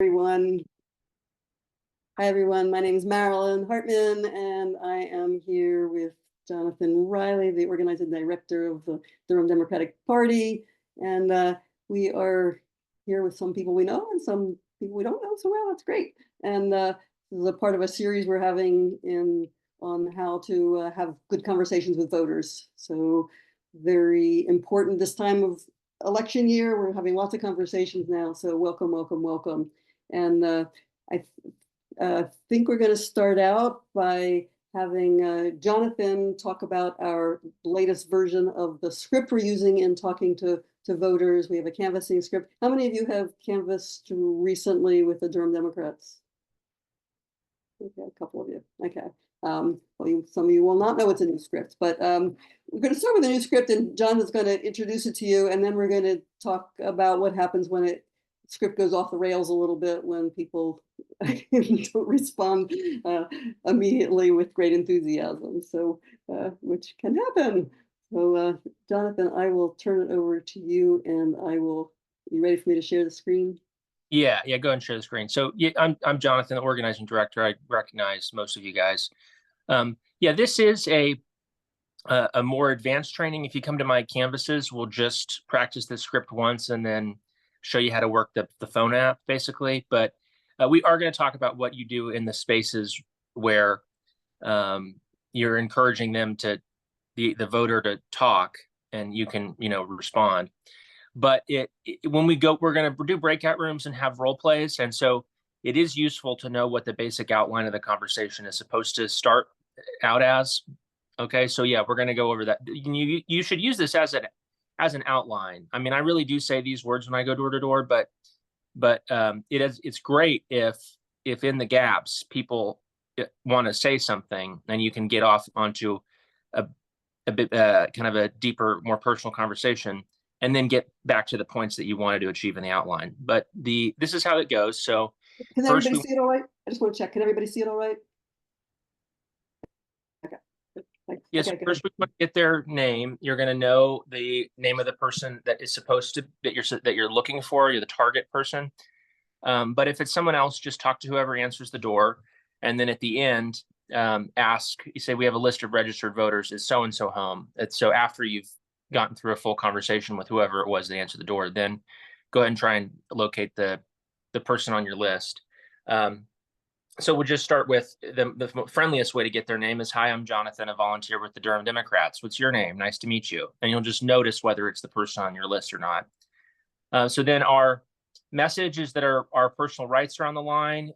Everyone. Hi, everyone. My name is Marilyn Hartman, and I am here with Jonathan Riley, the organizing director of the Durham Democratic Party. And we are here with some people we know and some people we don't know so well. That's great. And this is a part of a series we're having on how to have good conversations with voters. So very important this time of election year. We're having lots of conversations now. So welcome, welcome, welcome. And I think we're going to start out by having Jonathan talk about our latest version of the script we're using in talking to voters. We have a canvassing script. How many of you have canvassed recently with the Durham Democrats? Okay, a couple of you. Okay. Well, some of you will not know it's a new script, but we're going to start with a new script, and John is going to introduce it to you, and then we're going to talk about what happens when script goes off the rails a little bit, when people don't respond immediately with great enthusiasm. So, which can happen. So, Jonathan, I will turn it over to you, and you ready for me to share the screen? Yeah, go ahead and share the screen. So yeah, I'm Jonathan, the organizing director. I recognize most of you guys. Yeah, this is a more advanced training. If you come to my canvases, we'll just practice this script once and then show you how to work the phone app, basically. But we are going to talk about what you do in the spaces where you're encouraging them the voter to talk, and you can respond. But when we're going to do breakout rooms and have role plays, and so it is useful to know what the basic outline of the conversation is supposed to start out as. Okay, so yeah, we're going to go over that. You should use this as an outline. I mean, I really do say these words when I go door to door, but it's great if in the gaps people want to say something, and you can get off onto a bit kind of a deeper, more personal conversation, and then get back to the points that you wanted to achieve in the outline. But this is how it goes. So can everybody see it all right? I just want to check. Can everybody see it all right? Okay. Yes, okay, first we want to get their name. You're going to know the name of the person that is supposed to that you're looking for. You're the target person. But if it's someone else, just talk to whoever answers the door, and then at the end, ask. You say, we have a list of registered voters. Is so and so home? So after you've gotten through a full conversation with whoever it was that answered the door, then go ahead and try and locate the person on your list. So we'll just start with the friendliest way to get their name is, hi, I'm Jonathan, a volunteer with the Durham Democrats. What's your name? Nice to meet you. And you'll just notice whether it's the person on your list or not. So then our message is that our personal rights are on the line.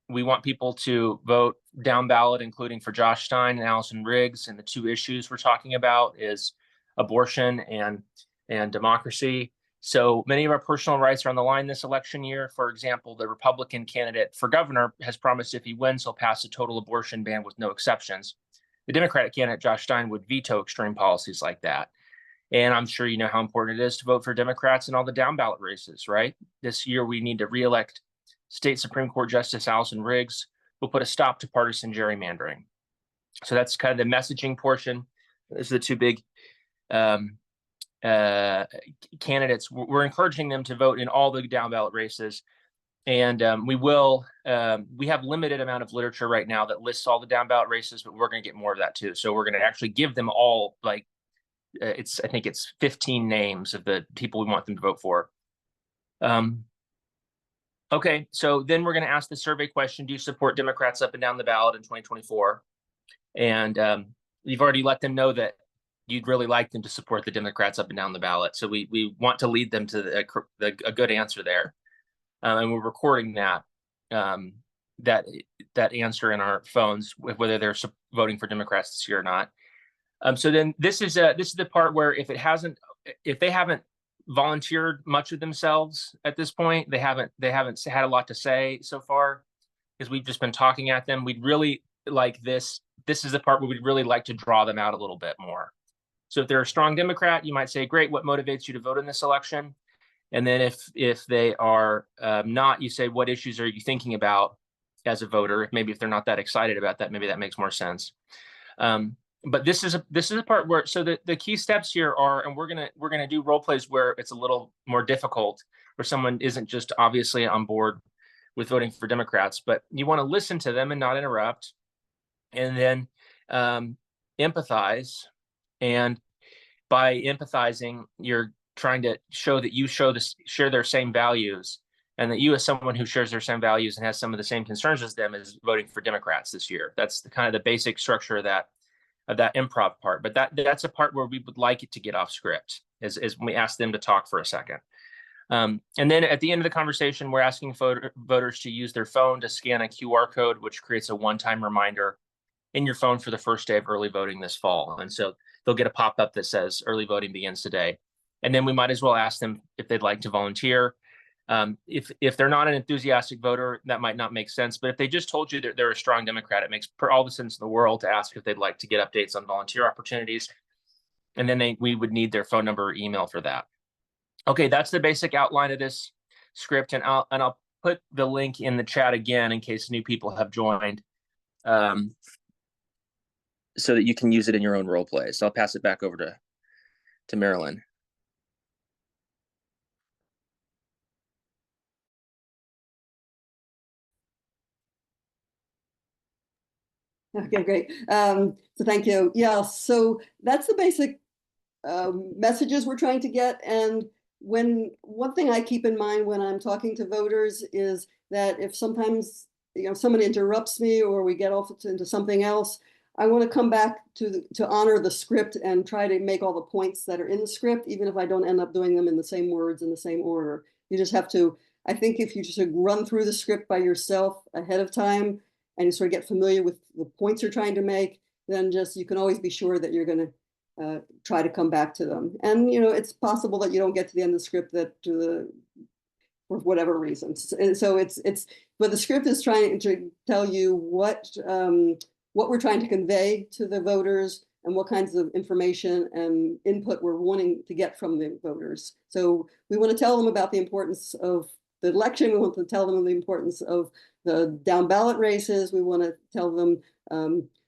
We want people to vote down ballot, including for Josh Stein and Allison Riggs. And the two issues we're talking about is abortion and democracy. So many of our personal rights are on the line this election year. For example, the Republican candidate for governor has promised if he wins, he'll pass a total abortion ban with no exceptions. The Democratic candidate, Josh Stein, would veto extreme policies like that. And I'm sure you know how important it is to vote for Democrats in all the down ballot races, right? This year, we need to reelect State Supreme Court Justice Allison Riggs. We'll put a stop to partisan gerrymandering. So that's kind of the messaging portion. Those are the two big candidates. We're encouraging them to vote in all the down ballot races. And we have limited amount of literature right now that lists all the down ballot races, but we're going to get more of that too. So we're going to actually give them all, like, I think it's 15 names of the people we want them to vote for. Okay, so then we're going to ask the survey question, do you support Democrats up and down the ballot in 2024? And you've already let them know that you'd really like them to support the Democrats up and down the ballot. So we want to lead them to a good answer there. And we're recording that answer in our phones, whether they're voting for Democrats this year or not. So then this is the part where if they haven't volunteered much of themselves at this point, they haven't had a lot to say so far, because we've just been talking at them. We'd really like this. This is the part where we'd really like to draw them out a little bit more. So if they're a strong Democrat, you might say, great, what motivates you to vote in this election? And then if they are not, you say, what issues are you thinking about as a voter? Maybe if they're not that excited about that, maybe that makes more sense. But this is a part where, so the key steps here are, and we're gonna do role plays where it's a little more difficult. or someone isn't just obviously on board with voting for Democrats, but you want to listen to them and not interrupt, and then empathize. And by empathizing, you're trying to show that you share their same values, and that you, as someone who shares their same values and has some of the same concerns as them, is voting for Democrats this year. That's the kind of the basic structure of that improv part. But that's a part where we would like it to get off script, is when we ask them to talk for a second. And then at the end of the conversation, we're asking voters to use their phone to scan a QR code, which creates a one-time reminder in your phone for the first day of early voting this fall. And so they'll get a pop-up that says early voting begins today. And then we might as well ask them if they'd like to volunteer. If they're not an enthusiastic voter, that might not make sense. But if they just told you that they're a strong Democrat, it makes all the sense in the world to ask if they'd like to get updates on volunteer opportunities. And then we would need their phone number or email for that. Okay, that's the basic outline of this script. And I'll put the link in the chat again in case new people have joined, so that you can use it in your own role play. So I'll pass it back over to Marilyn. Okay, great. So thank you. Yeah, so that's the basic messages we're trying to get. And one thing I keep in mind when I'm talking to voters is that if sometimes someone interrupts me or we get off into something else, I want to come back to honor the script and try to make all the points that are in the script, even if I don't end up doing them in the same words in the same order. You just have to, I think if you just run through the script by yourself ahead of time and you sort of get familiar with the points you're trying to make, then just you can always be sure that you're going to try to come back to them. And it's possible that you don't get to the end of the script for whatever reasons. And so but the script is trying to tell you what we're trying to convey to the voters and what kinds of information and input we're wanting to get from the voters. So we want to tell them about the importance of the election. We want to tell them the importance of the down ballot races. We want to tell them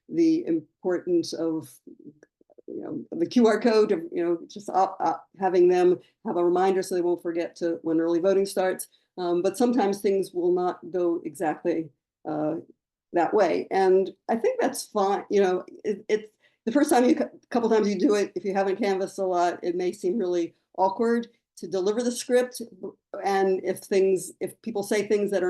the importance of the QR code, of just having them have a reminder so they won't forget to when early voting starts. But sometimes things will not go exactly that way, and I think that's fine. It's the first time couple times you do it, if you haven't canvassed a lot, it may seem really awkward to deliver the script, and if people say things that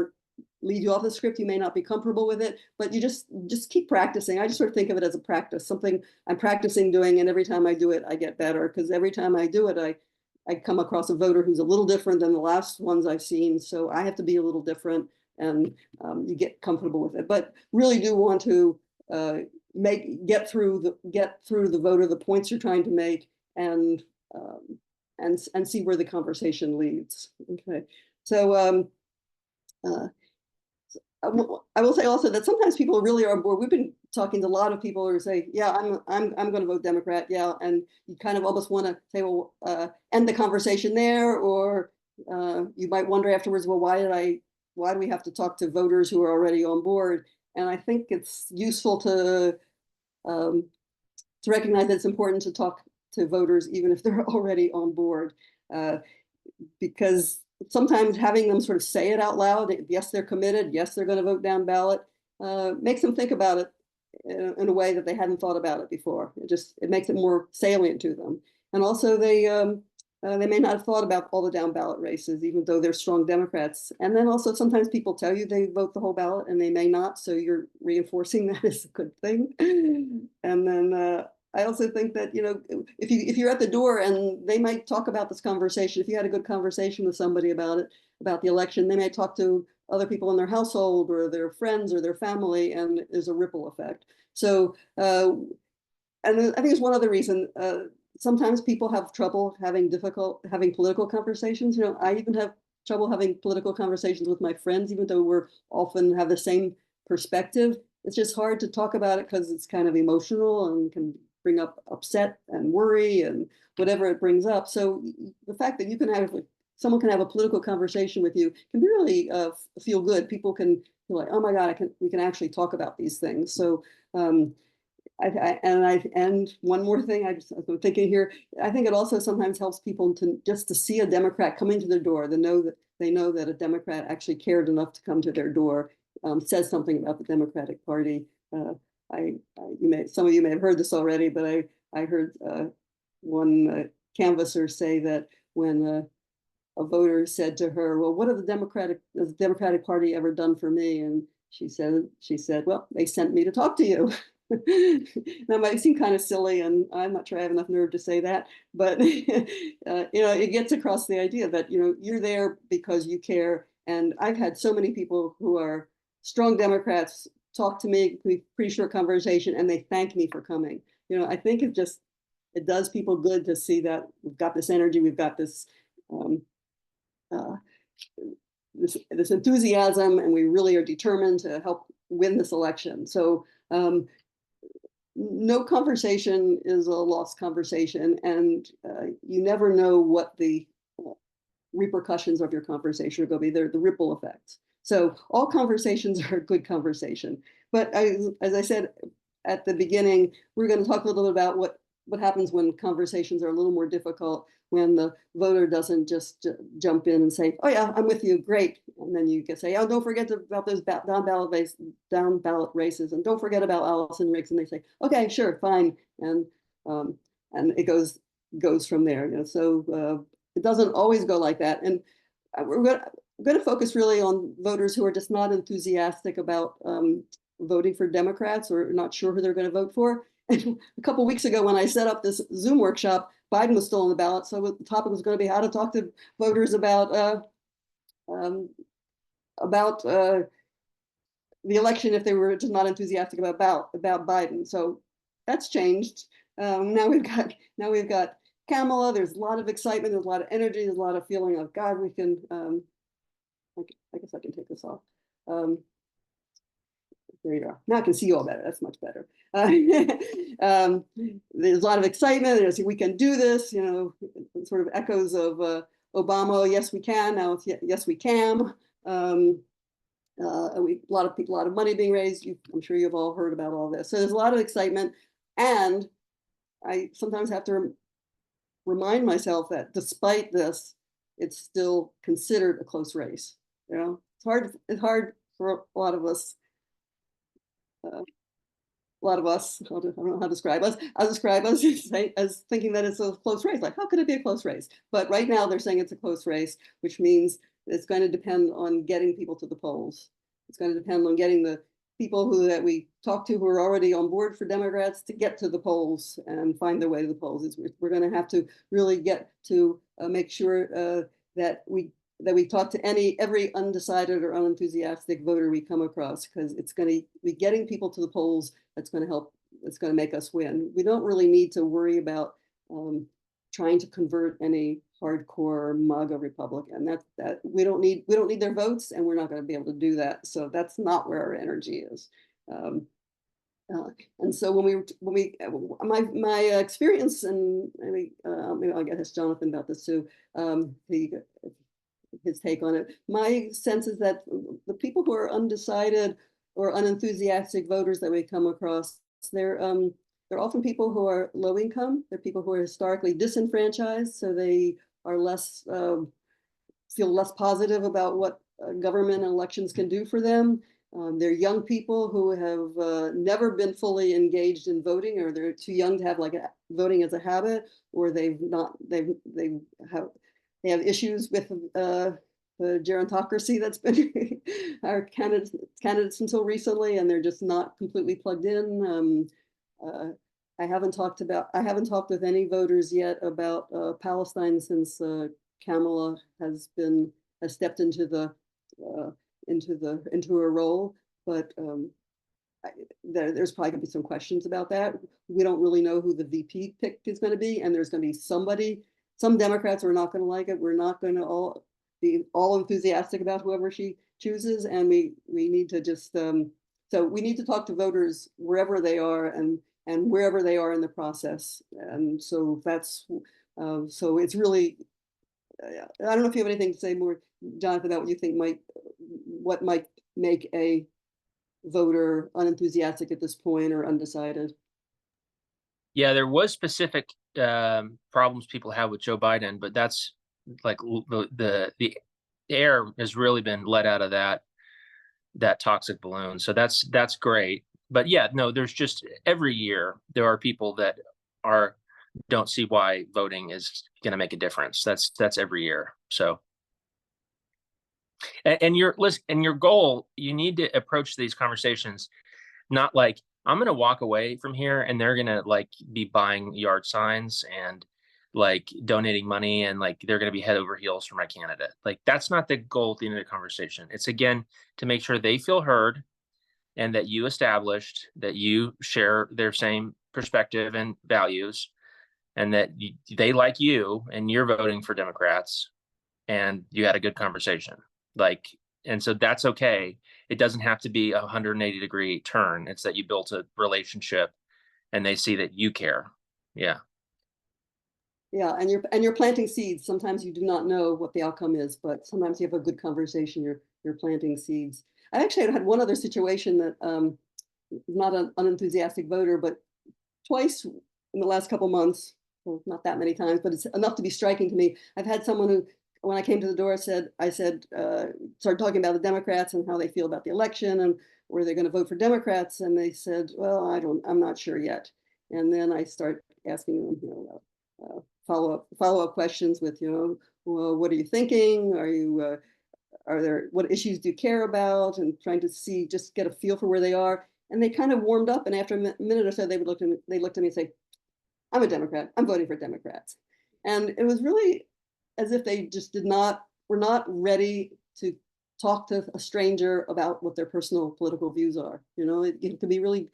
lead you off the script, you may not be comfortable with it, but you just keep practicing. I just sort of think of it as a practice, something I'm practicing doing, and every time I do it, I get better, because every time I do it, I come across a voter who's a little different than the last ones I've seen, so I have to be a little different, and you get comfortable with it. But really do want to get through the voter the points you're trying to make, and see where the conversation leads. Okay, so I will say also that sometimes people really are bored. We've been talking to a lot of people who say, "Yeah, I'm going to vote Democrat." Yeah, and you kind of almost want to say, "Well, end the conversation there," or you might wonder afterwards, "Well, why do we have to talk to voters who are already on board?" And I think it's useful to recognize that it's important to talk to voters even if they're already on board, because sometimes having them sort of say it out loud, yes, they're committed, yes, they're going to vote down ballot, makes them think about it in a way that they hadn't thought about it before. It makes it more salient to them. And also they may not have thought about all the down ballot races, even though they're strong Democrats. And then also sometimes people tell you they vote the whole ballot and they may not, so you're reinforcing that as a good thing. And then I also think that, if you're at the door and they might talk about this conversation, if you had a good conversation with somebody about the election, they may talk to other people in their household or their friends or their family, and there's a ripple effect. So, and I think there's one other reason. Sometimes people have trouble having political conversations. I even have trouble having political conversations with my friends, even though we're often have the same perspective. It's just hard to talk about it because it's kind of emotional and can bring up upset and worry and whatever it brings up. So the fact that someone can have a political conversation with you can really feel good. People can feel like, oh my God, we can actually talk about these things. So And one more thing, I'm thinking here, I think it also sometimes helps people to see a Democrat come into their door. They know that a Democrat actually cared enough to come to their door, says something about the Democratic Party. Some of you may have heard this already, but I heard one canvasser say that when a voter said to her, "Well, what has the Democratic Party ever done for me?" And she said, "Well, they sent me to talk to you." That might seem kind of silly, and I'm not sure I have enough nerve to say that, but it gets across the idea that you're there because you care. And I've had so many people who are strong Democrats talk to me, pretty short conversation, and they thank me for coming. I think it does people good to see that we've got this energy, we've got um, uh, this enthusiasm, and we really are determined to help win this election. So no conversation is a lost conversation, and you never know what the repercussions of your conversation are going to be. They're the ripple effects. So all conversations are a good conversation. But as I said at the beginning, we're going to talk a little bit about what happens when conversations are a little more difficult, when the voter doesn't just jump in and say, "Oh yeah, I'm with you, great," and then you can say, "Oh, don't forget about those down ballot races, and don't forget about Allison Riggs," and they say, "Okay, sure, fine," and it goes from there. So it doesn't always go like that, and we're going to focus really on voters who are just not enthusiastic about voting for Democrats or not sure who they're going to vote for. And a couple of weeks ago, when I set up this Zoom workshop, Biden was still on the ballot. So the topic was going to be how to talk to voters about the election if they were just not enthusiastic about Biden. So that's changed. Now we've got Kamala. There's a lot of excitement. There's a lot of energy. There's a lot of feeling of God. We can. I guess I can take this off. There you go. Now I can see you all better. That's much better. There's a lot of excitement. We can do this. Sort of echoes of Obama. Yes, we can. Now it's yes, we can. A lot of people, a lot of money being raised. I'm sure you've all heard about all this. So there's a lot of excitement, and I sometimes have to remind myself that despite this, it's still considered a close race. It's hard for a lot of us. I don't know how to describe us. I'll describe us as thinking that it's a close race. Like, how could it be a close race? But right now they're saying it's a close race, which means it's going to depend on getting people to the polls. It's going to depend on getting the people that we talk to who are already on board for Democrats to get to the polls and find their way to the polls. We're going to have to really get to make sure that we talk to every undecided or unenthusiastic voter we come across, because it's going to be getting people to the polls that's going to help. It's going to make us win. We don't really need to worry about trying to convert any hardcore MAGA Republican. That we don't need their votes, and we're not going to be able to do that. So that's not where our energy is. And so when my experience, and maybe I'll get Jonathan about this too. His take on it. My sense is that the people who are undecided or unenthusiastic voters that we come across, they're often people who are low income. They're people who are historically disenfranchised, so they are feel less positive about what government and elections can do for them. They're young people who have never been fully engaged in voting, or they're too young to have voting as a habit, or they have issues with the gerontocracy that's been our candidates until recently, and they're just not completely plugged in. I haven't talked with any voters yet about Palestine since Kamala has stepped into her role, but there's probably going to be some questions about that. We don't really know who the VP pick is going to be, and there's going to be somebody. Some Democrats are not going to like it. We're not going to all be enthusiastic about whoever she chooses, and we need to just so we need to talk to voters wherever they are and wherever they are in the process. And so that's so it's really. I don't know if you have anything to say more, Jonathan, about what you think what might make a voter unenthusiastic at this point or undecided. Yeah, there was specific problems people have with Joe Biden, but that's like the air has really been let out of that toxic balloon. So that's great. But yeah, no, there's just every year there are people that are don't see why voting is going to make a difference. That's every year. So and your list and your goal, you need to approach these conversations not like I'm going to walk away from here and they're going to like be buying yard signs and like donating money and like they're going to be head over heels for my candidate. Like that's not the goal at the end of the conversation. It's again to make sure they feel heard and that you established that you share their same perspective and values and that they like you and you're voting for Democrats and you had a good conversation. Like, and so that's okay. It doesn't have to be a 180-degree turn. It's that you built a relationship and they see that you care. Yeah. Yeah, and you're planting seeds. Sometimes you do not know what the outcome is, but sometimes you have a good conversation, you're planting seeds. I actually had one other situation that not an unenthusiastic voter, but twice in the last couple months, well, not that many times, but it's enough to be striking to me. I've had someone who, when I came to the door, started talking about the Democrats and how they feel about the election and were they going to vote for Democrats, and they said, "Well, I'm not sure yet." And then I start asking them, follow up questions with, well, what are you thinking? Are there, what issues do you care about? And trying to see, just get a feel for where they are. And they kind of warmed up. And after a minute or so, they looked at me and say, "I'm a Democrat. I'm voting for Democrats." And it was really as if they just were not ready to talk to a stranger about what their personal political views are. It can be really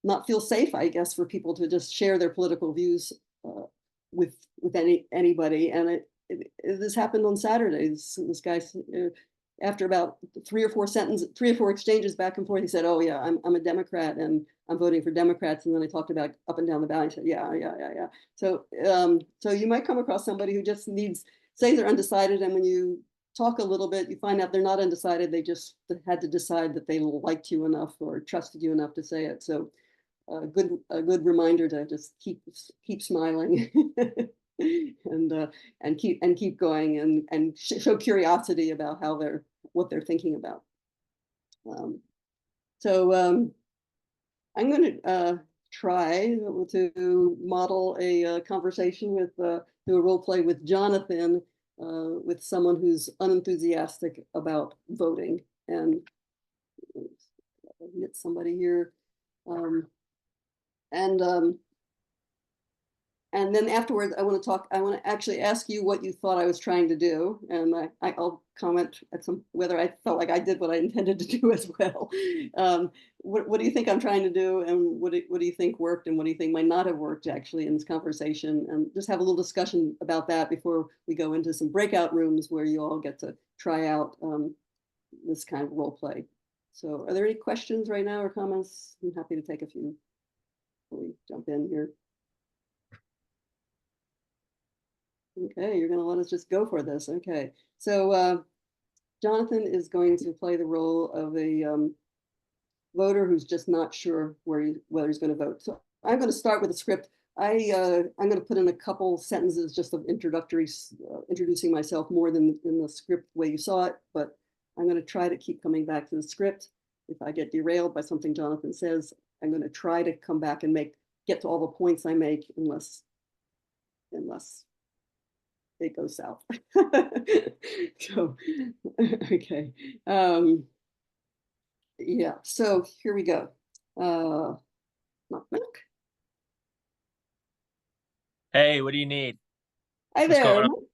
not feel safe, I guess, for people to just share their political views uh, with anybody. And this happened on Saturdays. This guy, after about three or four exchanges back and forth, he said, "Oh yeah, I'm a Democrat and I'm voting for Democrats." And then I talked about up and down the valley. He said, "Yeah, yeah, yeah, yeah." So you might come across somebody who just say they're undecided, and when you talk a little bit, you find out they're not undecided. They just had to decide that they liked you enough or trusted you enough to say it. So a good reminder to just keep smiling and keep going and show curiosity about what they're thinking about. So I'm going to try to model a conversation do a role play with Jonathan, with someone who's unenthusiastic about voting. And get somebody here. And and then afterwards, I want to actually ask you what you thought I was trying to do. And I'll comment at whether I felt like I did what I intended to do as well. What do you think I'm trying to do? And what do you think worked? And what do you think might not have worked actually in this conversation? And just have a little discussion about that before we go into some breakout rooms where you all get to try out this kind of role play. So are there any questions right now or comments? I'm happy to take a few before we jump in here. Okay, you're going to let us just go for this. Okay, so Jonathan is going to play the role of a voter who's just not sure whether he's going to vote. So I'm going to start with a script. I'm going to put in a couple sentences just of introducing myself more than in the script way you saw it, but I'm going to try to keep coming back to the script. If I get derailed by something Jonathan says, I'm going to try to come back and get to all the points I make unless it goes south. So, okay. Yeah, so here we go. Knock, knock. Hey, what do you need? Hi What's there. going on?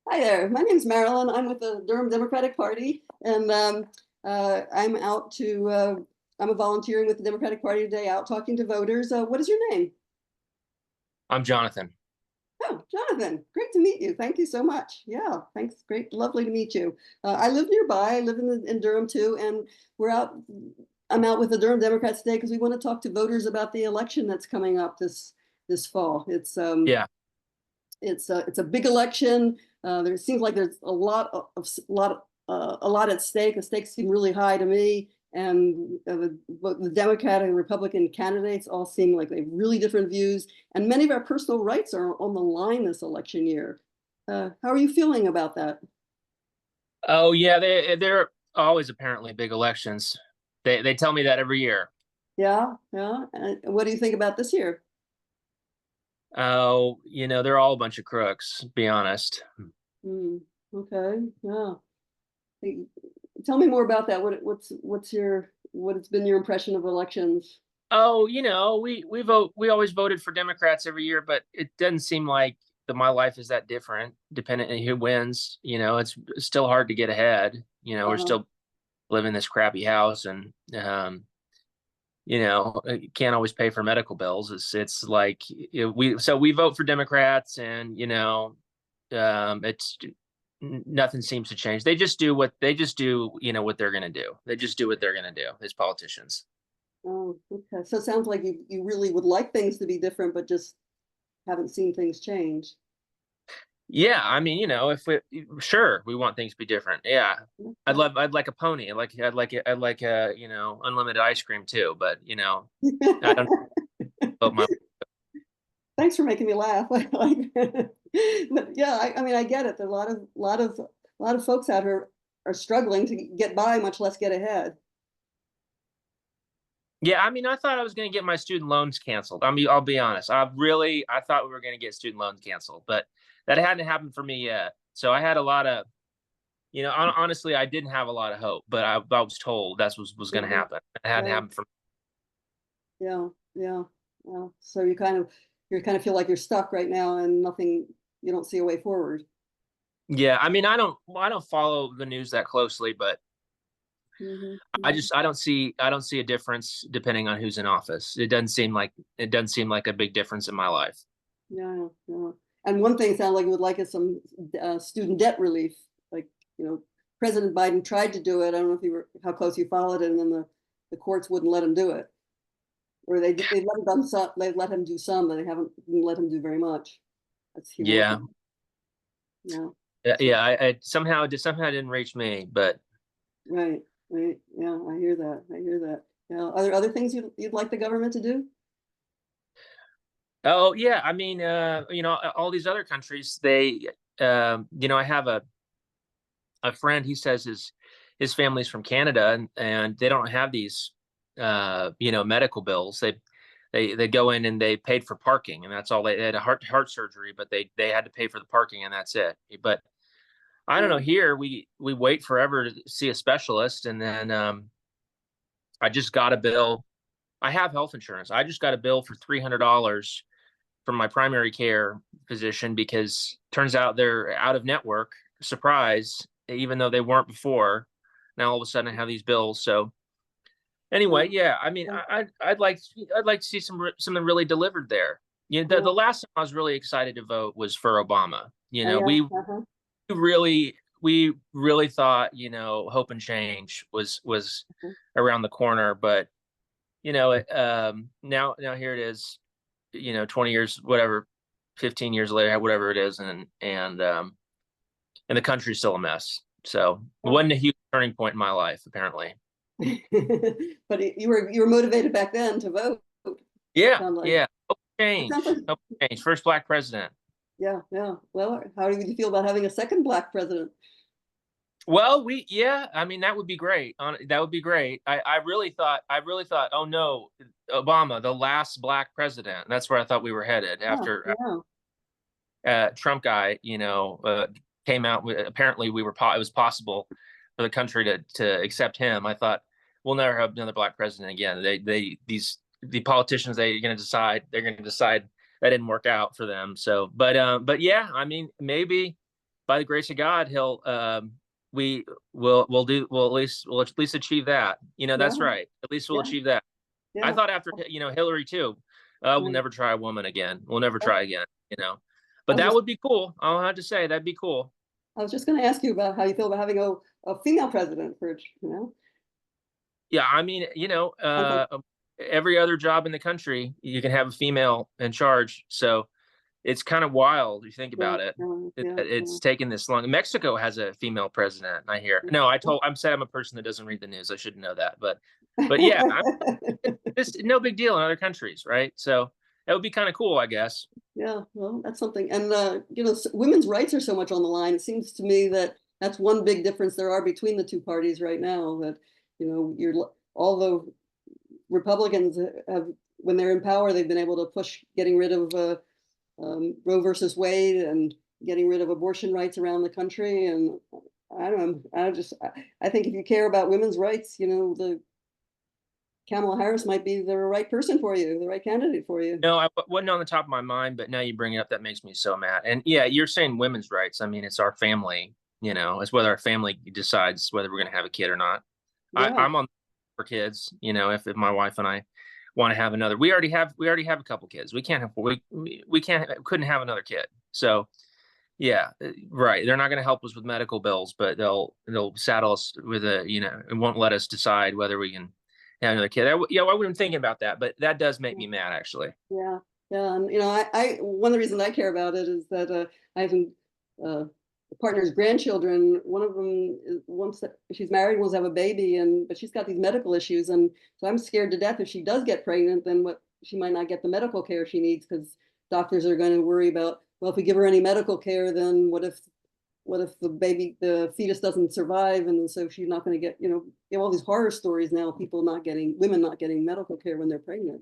Hi there. My name's Marilyn. I'm with the Durham Democratic Party, and I'm I'm volunteering with the Democratic Party today, out talking to voters. What is your name? I'm Jonathan. Oh, Jonathan, great to meet you. Thank you so much. Yeah, thanks. Great, lovely to meet you. I live nearby. I live in Durham too, and I'm out with the Durham Democrats today because we want to talk to voters about the election that's coming up this fall. Yeah. It's a big election. There seems like there's a lot at stake. The stakes seem really high to me, and both the Democrat and Republican candidates all seem like they have really different views, and many of our personal rights are on the line this election year. How are you feeling about that? Oh yeah, they're always apparently big elections. They tell me that every year. Yeah, yeah. What do you think about this year? Oh, they're all a bunch of crooks, be honest. Hmm. Okay, yeah. Hey, tell me more about that. What's been your impression of elections? Oh, we always voted for Democrats every year, but it doesn't seem like my life is that different, depending on who wins. It's still hard to get ahead. We're Uh, still living in this crappy house, and you can't always pay for medical bills. It's like we vote for Democrats, and it's nothing seems to change. What they're gonna do. They just do what they're gonna do as politicians. oh, okay. So it sounds like you really would like things to be different, but just haven't seen things change. Yeah, I mean, if sure, we want things to be different. Yeah, I'd like a pony. I'd like a, unlimited ice cream too. But I don't vote my. Thanks for making me laugh. But yeah, I mean, I get it. There are a lot of folks out here are struggling to get by, much less get ahead. Yeah, I mean, I thought I was going to get my student loans canceled. I mean, I'll be honest. I thought we were going to get student loans canceled, but that hadn't happened for me yet. So I had a lot of, honestly, I didn't have a lot of hope, but I was told that's what was going to Mhm. happen. It hadn't Yeah, happened for me. yeah, yeah, yeah. So you kind of feel like you're stuck right now, and nothing. You don't see a way forward. Yeah, I mean, I don't follow the news that closely, but Hmm, hmm. I don't see a difference depending on who's in office. It doesn't seem like a big difference in my life. Yeah, yeah. And one thing it sounded like you would like is some student debt relief. Like, you know, President Biden tried to do it. I don't know if you were how close you followed it, and then the courts wouldn't let him do it, or they let him do some, but they haven't let him do very much. That's Yeah, humiliating. Yeah. So yeah. I somehow it didn't reach me, but right, right. Yeah, I hear that. I hear that. Yeah. Are there other things you'd like the government to do? oh yeah. I mean, all these other countries, I have a friend. He says his family's from Canada, and they don't have these, medical bills. They go in and they paid for parking, and that's all. They had a heart surgery, but they had to pay for the parking, and that's it. But I don't know. Right. Here we wait forever to see a specialist, and then I just got a bill. I have health insurance. I just got a bill for $300 from my primary care physician because turns out they're out of network. Surprise, even though they weren't before. Now all of a sudden I have these bills. So anyway, Yeah. yeah. I mean, Yeah. I'd like to see something really delivered there. The Yeah. last time I was really excited to vote was for Obama. Oh, yeah. Uh-huh. We really thought, hope and change was Uh-huh. around the corner, but now here it is, 20 years, whatever, 15 years later, whatever it is, and the country's still a mess. So it Yeah. wasn't a huge turning point in my life, apparently. But you were motivated back then to vote. Yeah, Sound like yeah. it sounds like Hope change. First black president. yeah, yeah. Well, how do you feel about having a second black president? Well, yeah, I mean that would be great. That would be great. I really thought, oh no, Obama, the last black president. That's where I thought we were headed Yeah, after yeah, Trump guy, came out with, apparently it was possible for the country to accept him. I thought we'll never have another black president again. The politicians they're going to decide that didn't work out for them. So, but yeah, I mean, maybe by the grace of God, we we'll at least achieve that. yeah, That's right. At least we'll yeah, achieve that. I yeah. thought after Hillary too, we'll Right. never try a woman again. We'll never try again. I But was that just would be cool. I'll have to say that'd be cool. I was just going to ask you about how you feel about having a female president for Yeah, I mean, sounds like every other job in the country, you can have a female in charge. So it's kind of wild. You think Yeah, about it. yeah, It's taken this long. Mexico has a female president. I hear. No, I'm said I'm a person that doesn't read the news. I shouldn't know that, but yeah, it's no big deal in other countries, right? So that would be kind of cool, I guess. Yeah, well, that's something. And women's rights are so much on the line. It seems to me that that's one big difference there are between the two parties right now. That although Republicans have, when they're in power, they've been able to push getting rid of Roe versus Wade and getting rid of abortion rights around the country. And I don't know. I think if you care about women's rights, the Kamala Harris might be the right person for you, the right candidate for you. No, I wasn't on the top of my mind, but now you bring it up, that makes me so mad. And yeah, you're saying women's rights. I mean, it's our family. It's whether our family decides whether we're going to have a kid or not. Yeah. I'm on for kids. If my wife and I want to have another, we already have a couple kids. We can't have we couldn't have another kid. So yeah, right. They're not going to help us with medical bills, but they'll saddle us with and won't let us decide whether we can have another kid. I wasn't thinking about that, but that does make me mad, actually. Yeah, yeah, and I one of the reasons I care about it is that I have partner's grandchildren. One of them wants that she's married, wants to have a baby, but she's got these medical issues, and so I'm scared to death if she does get pregnant, then she might not get the medical care she needs because doctors are going to worry about, well, if we give her any medical care, then what if the fetus doesn't survive, and so she's not going to get, you have all these horror stories now, women not getting medical care when they're pregnant.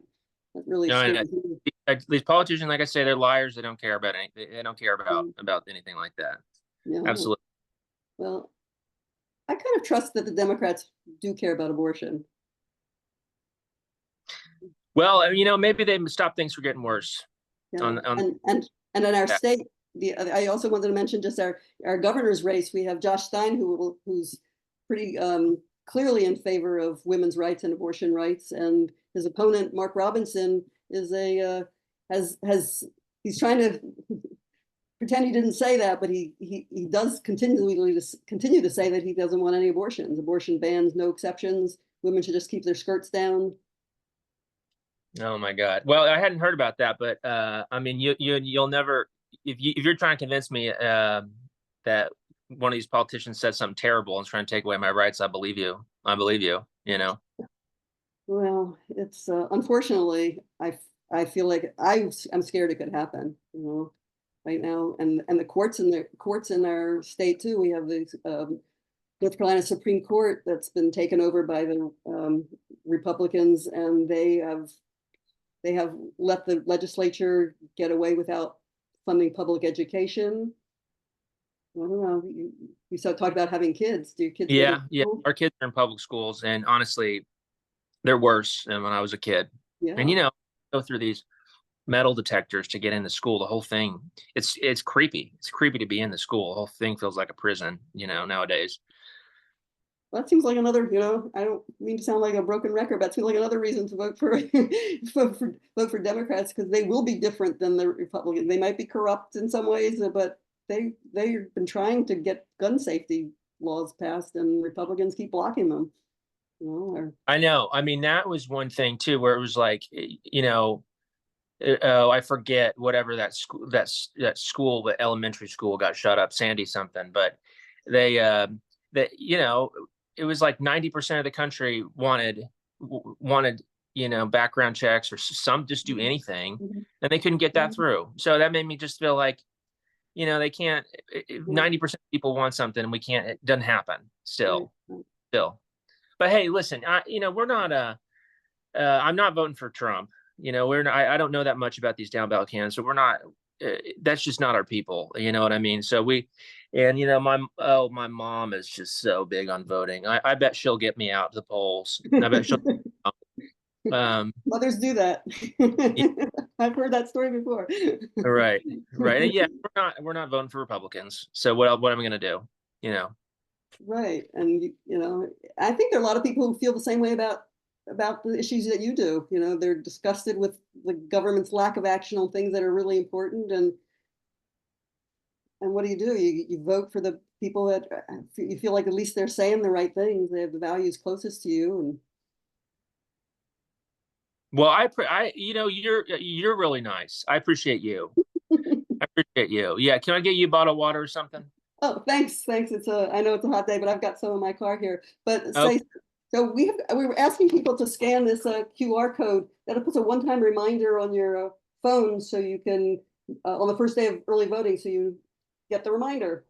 That really No, scares me. these politicians, like I say, they're liars. They don't care about anything. They don't care about anything like that. Yeah. Absolutely. Well, I kind of trust that the Democrats do care about abortion. Well, maybe they stop things from getting worse. Yeah. On and in our state, I also wanted to mention just our governor's race. We have Josh Stein, who's pretty clearly in favor of women's rights and abortion rights, and his opponent Mark Robinson is he's trying to pretend he didn't say that, but he does continue to say that he doesn't want any abortions. Abortion bans, no exceptions. Women should just keep their skirts down. Oh my God. Well, I hadn't heard about that, but I mean, you'll never, if you're trying to convince me that one of these politicians said something terrible and is trying to take away my rights, I believe you. I believe you. Well, it's unfortunately, I feel like I'm scared it could happen. Right now, and the courts in our state too. We have the North Carolina Supreme Court that's been taken over by the Republicans, and they have let the legislature get away without funding public education. I don't know. You talked about having kids. Do your kids? Yeah. Our kids are in public schools, and honestly, they're worse than when I was a kid. Yeah. And go through these metal detectors to get into school. The whole thing, it's creepy. It's creepy to be in the school. The whole thing feels like a prison, nowadays. Well, that seems like another, I don't mean to sound like a broken record, but it seems like another reason to vote for vote for Democrats, because they will be different than the Republicans. They might be corrupt in some ways, but they've been trying to get gun safety laws passed, and Republicans keep blocking them. I know. I mean, that was one thing too, where it was like, oh, I forget whatever that school, the elementary school got shut up, Sandy something, but they it was like 90% of the country wanted background checks or some just do anything, and they couldn't get that through. So that made me just feel like, they can't. 90% of people want something, and we can't. It doesn't happen still. But hey, listen, we're not. I'm not voting for Trump. We're not, I don't know that much about these down ballot candidates, so we're not. That's just not our people. You know what I mean? So my mom is just so big on voting. I bet she'll get me out to the polls. I bet she'll. Mothers do that. I've heard that story before. Right. And yeah, we're not voting for Republicans. So what am I going to do? Right, and I think there are a lot of people who feel the same way about the issues that you do. They're disgusted with the government's lack of action on things that are really important, and what do? You vote for the people that you feel like at least they're saying the right things. They have the values closest to you. And well, you're really nice. I appreciate you. I appreciate you. Yeah, can I get you a bottle of water or something? Oh, thanks. I know it's a hot day, but I've got some in my car here. But Okay. so we were asking people to scan this QR code that puts a one-time reminder on your phone so you can, on the first day of early voting, so you get the reminder.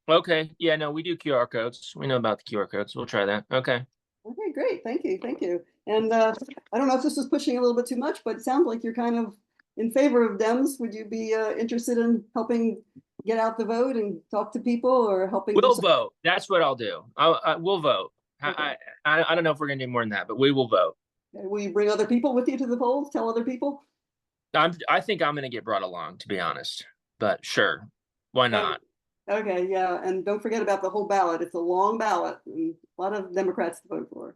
Okay. Yeah, no, we do QR codes. We know about the QR codes. We'll try that. Okay. Okay, great. Thank you. Thank you. And I don't know if this is pushing a little bit too much, but it sounds like you're kind of in favor of Dems. Would you be interested in helping get out the vote and talk to people, or helping do We'll something? vote. That's what I'll do. We'll vote. Okay. I don't know if we're gonna do more than that, but we will vote. Will you bring other people with you to the polls? Tell other people? I think I'm gonna get brought along, to be honest. But sure, why Okay, not? okay, yeah. And don't forget about the whole ballot. It's a long ballot and a lot of Democrats to vote for.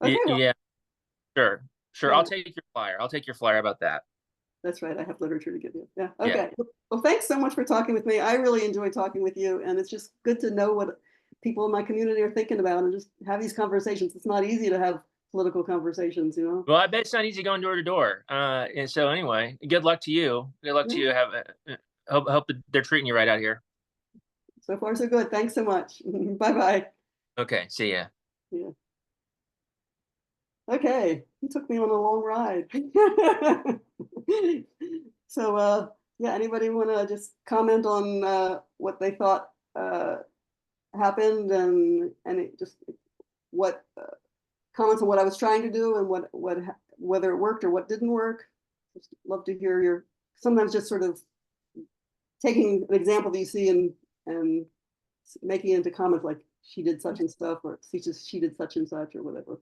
Okay, well, Yeah, sure, sure. yeah, I'll take your flyer. I'll take your flyer about that. that's right. I have literature to give you. Yeah, Yeah. okay. Well, thanks so much for talking with me. I really enjoy talking with you, and it's just good to know what people in my community are thinking about and just have these conversations. It's not easy to have political conversations, you know? Well, I bet it's not easy going door to door. And so anyway, good luck to you. Good luck to Yeah, you. Hope that they're treating you right out here. so far so good. Thanks so much. Bye-bye. Okay. See ya. Yeah. Okay, he took me on a long ride. So, yeah, anybody want to just comment on what they thought happened, and it just what comments on what I was trying to do and whether it worked or what didn't work? Just love to hear your, sometimes just sort of taking an example that you see and making it into comments like she did such and stuff, or she did such and such, or whatever.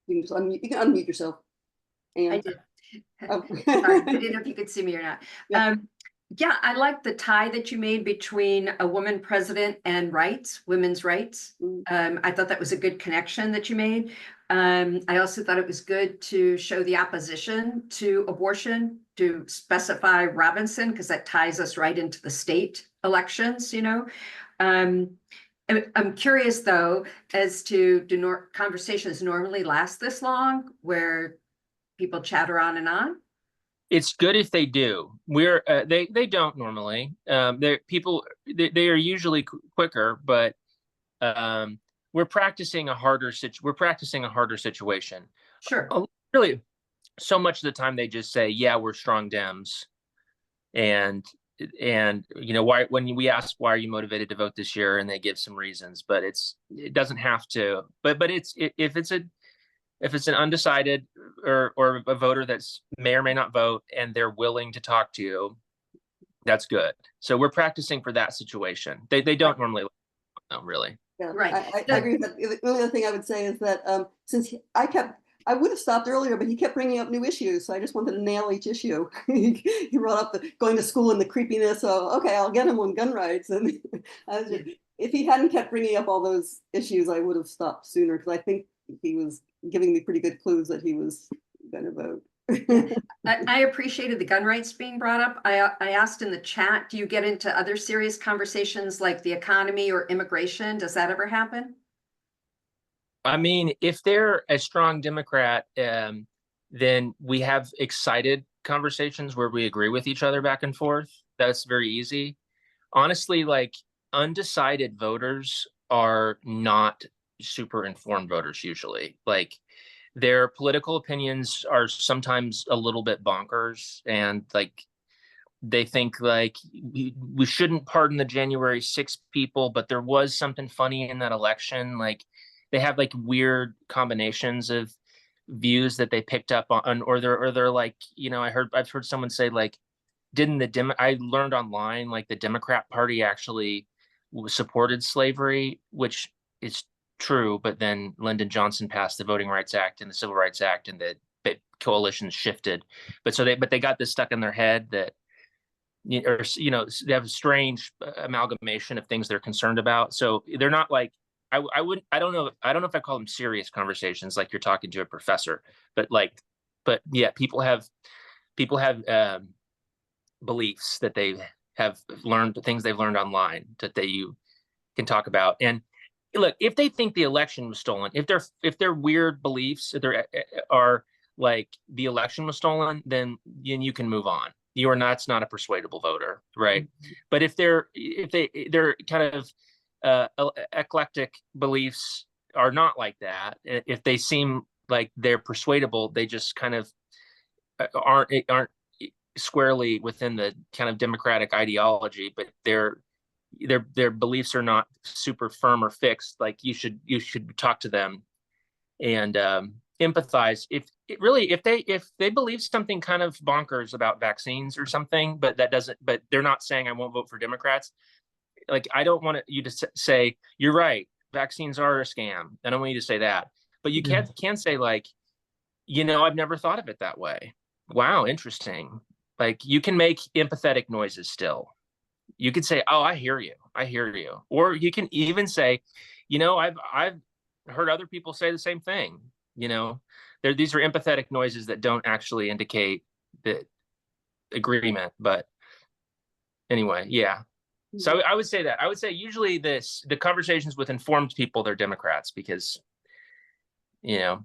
You can just unmute. You can unmute yourself. I And did. oh. Sorry, I didn't know if you could see me or not. Yeah. Yeah, I like the tie that you made between a woman president and rights, women's rights. I thought that was a good connection that you made. I also thought it was good to show the opposition to abortion, to specify Robinson, because that ties us right into the state elections, you know. I'm curious though, as to do conversations normally last this long, where people chatter on and on? It's good if they do. They don't normally. They are usually quicker, but we're practicing a harder situation. Sure. Really, so much of the time they just say, "Yeah, we're strong Dems," and you know why when we ask why are you motivated to vote this year, and they give some reasons, but it doesn't have to. But if it's an undecided or a voter that's may or may not vote and they're willing to talk to you, that's good. So we're practicing for that situation. They don't normally, no, really. Yeah, Right. I agree with that. The only other thing I would say is that since I would have stopped earlier, but he kept bringing up new issues. So I just wanted to nail each issue. He brought up the going to school and the creepiness. So, okay, I'll get him on gun rights. And if he hadn't kept bringing up all those issues, I would have stopped sooner, because I think he was giving me pretty good clues that he was going to vote. I appreciated the gun rights being brought up. I asked in the chat, do you get into other serious conversations like the economy or immigration? Does that ever happen? I mean, if they're a strong Democrat, then we have excited conversations where we agree with each other back and forth. That's very easy. Honestly, like undecided voters are not super informed voters usually. Like their political opinions are sometimes a little bit bonkers, and like they think like we shouldn't pardon the January 6th people, but there was something funny in that election. Like they have like weird combinations of views that they picked up on, or they're like, you know, I've heard someone say like, I learned online like the Democrat Party actually supported slavery, which is true, but then Lyndon Johnson passed the Voting Rights Act and the Civil Rights Act, and the coalition shifted. But they got this stuck in their head that, or you know, they have a strange amalgamation of things they're concerned about. So they're not like, I don't know if I call them serious conversations like you're talking to a professor, but yeah, people have beliefs that they have learned, things they've learned online that you can talk about. And look, if they think the election was stolen, if their weird beliefs are like the election was stolen, then you can move on. You are not, it's not a persuadable voter, right? But if they're kind of eclectic beliefs are not like that, if they seem like they're persuadable, they just kind of aren't squarely within the kind of democratic ideology, but their beliefs are not super firm or fixed. Like you should talk to them and empathize. If they believe something kind of bonkers about vaccines or something, but they're not saying I won't vote for Democrats. Like, I don't want you to say you're right, vaccines are a scam. I don't want you to say that, but you can say like, I've never thought of it that way. Wow, interesting. Like, you can make empathetic noises still. You could say, oh, I hear you. Or you can even say, I've heard other people say the same thing. These are empathetic noises that don't actually indicate the agreement. But anyway, yeah. So I would say that. I would say usually the conversations with informed people, they're Democrats because, there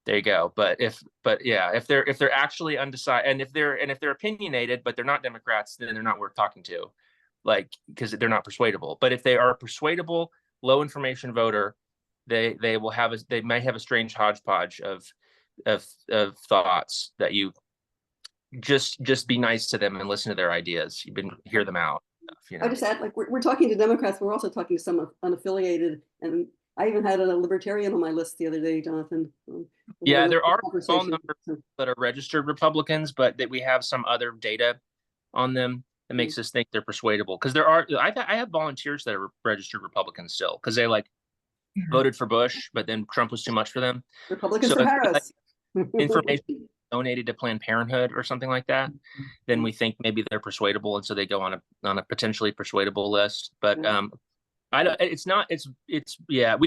you go. But if they're actually undecided, and if they're opinionated, but they're not Democrats, then they're not worth talking to, like, because they're not persuadable. But if they are a persuadable, low information voter, they may have a strange hodgepodge of thoughts that you just be nice to them and listen to their ideas. You can hear them out. I just add, like, we're talking to Democrats, but we're also talking to some unaffiliated, and I even had a libertarian on my list the other day, Jonathan. Yeah, there are small numbers that are registered Republicans, but that we have some other data on them that makes us think they're persuadable. Because I have volunteers that are registered Republicans still, because they voted for Bush, but then Trump was too much for them. Republicans for Harris. Information donated to Planned Parenthood or something like that, then we think maybe they're persuadable, and so they go on a potentially persuadable list. But we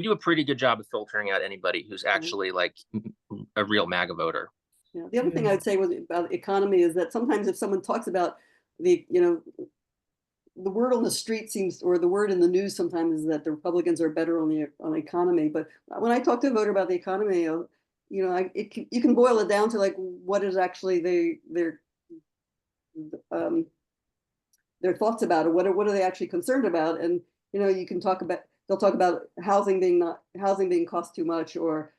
do a pretty good job of filtering out anybody who's actually like a real MAGA voter. Yeah. The other thing I would say about the economy is that sometimes if someone talks about the word on the street or the word in the news sometimes is that the Republicans are better on the economy. But when I talk to a voter about the economy, you can boil it down to like what is actually their thoughts about it. What are they actually concerned about? And they'll talk about housing being cost too much, or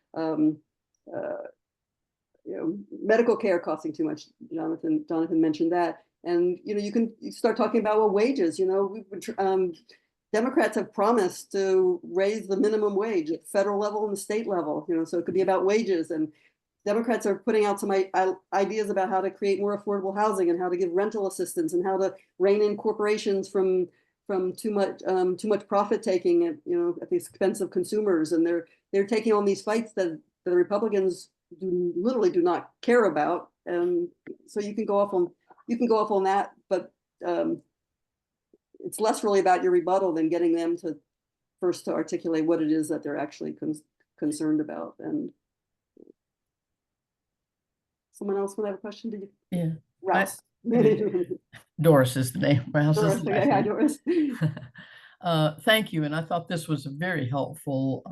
medical care costing too much. Jonathan mentioned that, and you can start talking about wages. Democrats have promised to raise the minimum wage at the federal level and the state level, so it could be about wages. And Democrats are putting out some ideas about how to create more affordable housing and how to give rental assistance and how to rein in corporations from too much profit taking at the expense of consumers. And they're taking on these fights that the Republicans literally do not care about. And so you can go off on that, but it's less really about your rebuttal than getting them to first to articulate what it is that they're actually concerned about. And someone else would have a question? Did you? Yeah. Rouse. Doris is the name. Rouse is the name. Hi, Doris. Thank you. And I thought this was a very helpful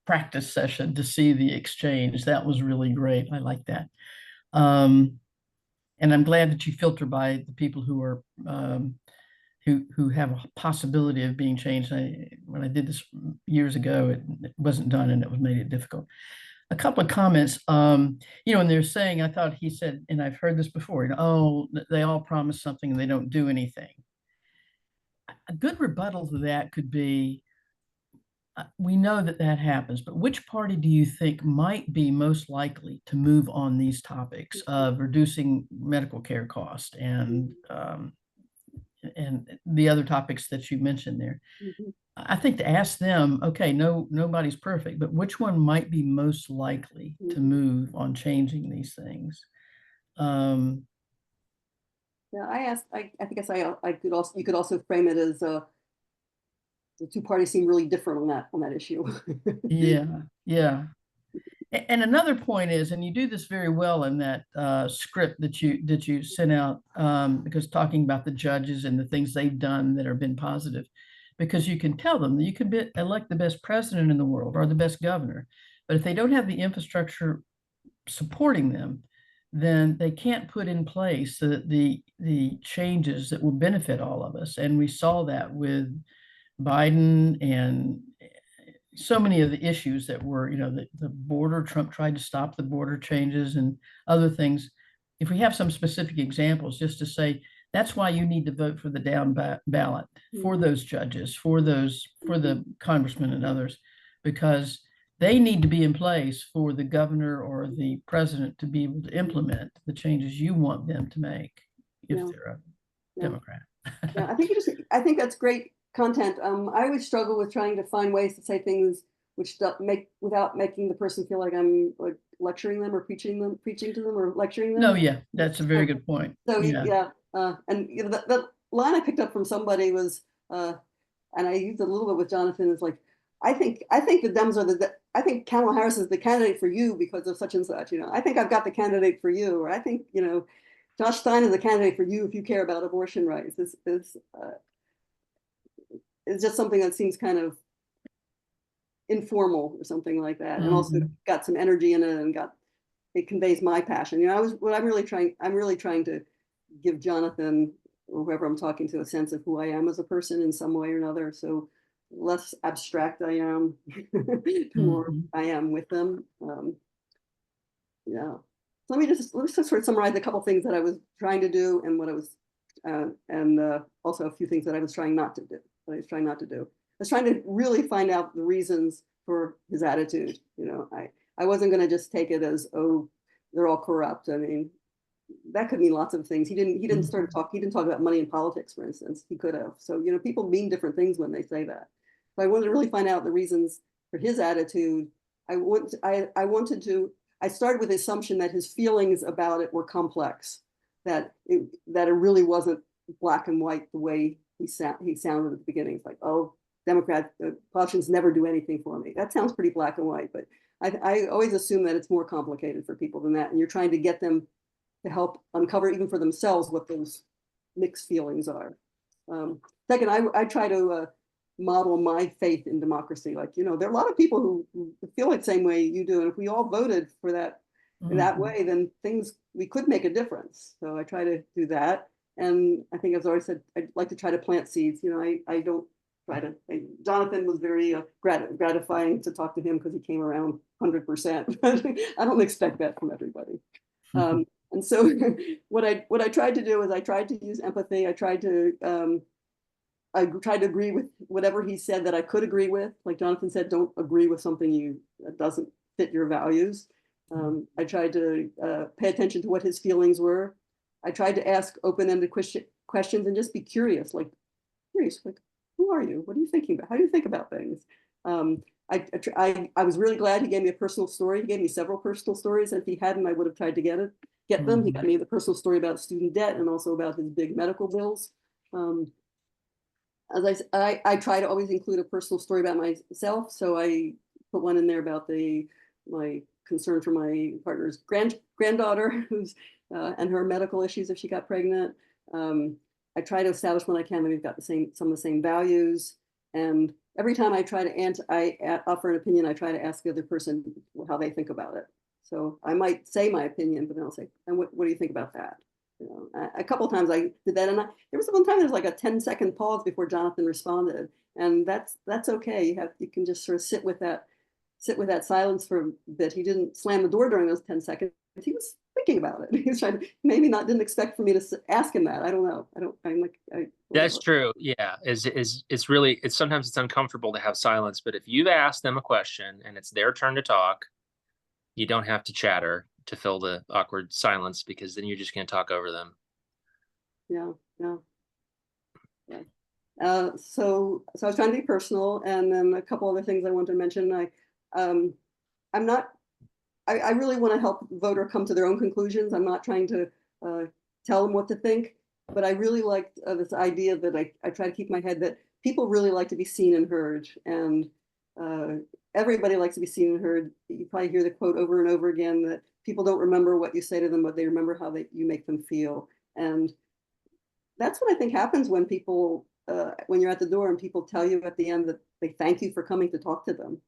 practice session to see the exchange. That was really great. I like that. And I'm glad that you filter by the people who are who have a possibility of being changed. When I did this years ago, it wasn't done, and it made it difficult. A couple of comments, and they're saying, I thought he said, and I've heard this before, they all promise something and they don't do anything. A good rebuttal to that could be, we know that happens, but which party do you think might be most likely to move on these topics of reducing medical care costs and the other topics that you mentioned there? I think to ask them, okay, nobody's perfect, but which one might be most likely to move on changing these things? Yeah, I guess you could also frame it as the two parties seem really different on that issue. Yeah. And another point is, and you do this very well in that script that you sent out, because talking about the judges and the things they've done that have been positive, because you can tell them that you can elect the best president in the world or the best governor, but if they don't have the infrastructure supporting them, then they can't put in place the changes that will benefit all of us. And we saw that with Biden and so many of the issues that were, the border, Trump tried to stop the border changes and other things. If we have some specific examples, just to say, that's why you need to vote for the down ballot for those judges, for the congressmen and others, because they need to be in place for the governor or the president to be able to implement the changes you want them to make if they're a Democrat. Yeah, I think that's great content. I always struggle with trying to find ways to say things which without making the person feel like I'm like lecturing them or preaching to them or lecturing them. No, yeah, that's a very good point. So yeah. And the line I picked up from somebody was, and I used it a little bit with Jonathan, is like, I think the Dems I think Kamala Harris is the candidate for you because of such and such. I think I've got the candidate for you, or I think Josh Stein is the candidate for you if you care about abortion rights. This is just something that seems kind of informal or something like that, and also got some energy in it, and it conveys my passion. I'm really trying to give Jonathan or whoever I'm talking to a sense of who I am as a person in some way or another. So less abstract I am, the more I am with them. Yeah. So let's just sort of summarize a couple things that I was trying to do and what I was, and also a few things that I was trying not to do. I was trying to really find out the reasons for his attitude. I wasn't going to just take it as, oh, they're all corrupt. I mean, that could mean lots of things. He didn't talk about money in politics, for instance. He could have. So, people mean different things when they say that. So I wanted to really find out the reasons for his attitude. I started with the assumption that his feelings about it were complex, that it really wasn't black and white the way he sounded at the beginning. It's like, oh, politicians never do anything for me. That sounds pretty black and white, but I always assume that it's more complicated for people than that. And you're trying to get them to help uncover even for themselves what those mixed feelings are. Second, I try to model my faith in democracy. Like, there are a lot of people who feel the same way you do. And if we all voted for that in that way, then we could make a difference. So I try to do that. And I think, as I always said, I'd like to try to plant seeds. I don't try to, Jonathan was very gratifying to talk to him because he came around 100%. I don't expect that from everybody. And so what I tried to do is I tried to use empathy. I tried to agree with whatever he said that I could agree with. Like Jonathan said, don't agree with something that doesn't fit your values. I tried to pay attention to what his feelings were. I tried to ask open-ended questions and just be curious, like who are you? What are you thinking about? How do you think about things? I was really glad he gave me a personal story. He gave me several personal stories. If he hadn't, I would have tried to get them. He got me the personal story about student debt and also about his big medical bills. As I try to always include a personal story about myself. So I put one in there about my concern for my partner's granddaughter, who's and her medical issues if she got pregnant. I try to establish when I can that we've got some of the same values. And every time I try to offer an opinion, I try to ask the other person how they think about it. So I might say my opinion, but then I'll say, and what do you think about that? A couple of times I did that, and there was one time there was like a 10-second pause before Jonathan responded, and that's okay. You can just sort of sit with that silence for a bit. He didn't slam the door during those 10 seconds. He was thinking about it. He was trying to didn't expect for me to ask him that. I don't know. That's true. Yeah, it's really sometimes it's uncomfortable to have silence, but if you've asked them a question and it's their turn to talk, you don't have to chatter to fill the awkward silence, because then you're just going to talk over them. Yeah. So I was trying to be personal, and then a couple other things I wanted to mention. I really want to help the voter come to their own conclusions. I'm not trying to tell them what to think, but I really liked this idea that I try to keep in my head that people really like to be seen and heard, and everybody likes to be seen and heard. You probably hear the quote over and over again that people don't remember what you say to them, but they remember how you make them feel. And that's what I think happens when people, when you're at the door and people tell you at the end that they thank you for coming to talk to them.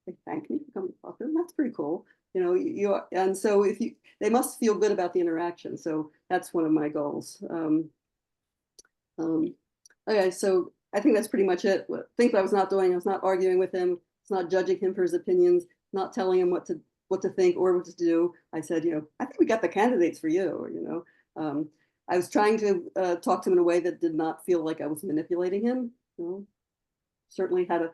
They thank me for coming to talk to them. That's pretty cool. you know, and so they must feel good about the interaction. So that's one of my goals. Okay, so I think that's pretty much it. Things I was not doing, I was not arguing with him, I was not judging him for his opinions, not telling him what to think or what to do. I said, you know, I think we got the candidates for you, you know. I was trying to talk to him in a way that did not feel like I was manipulating him. You know, certainly had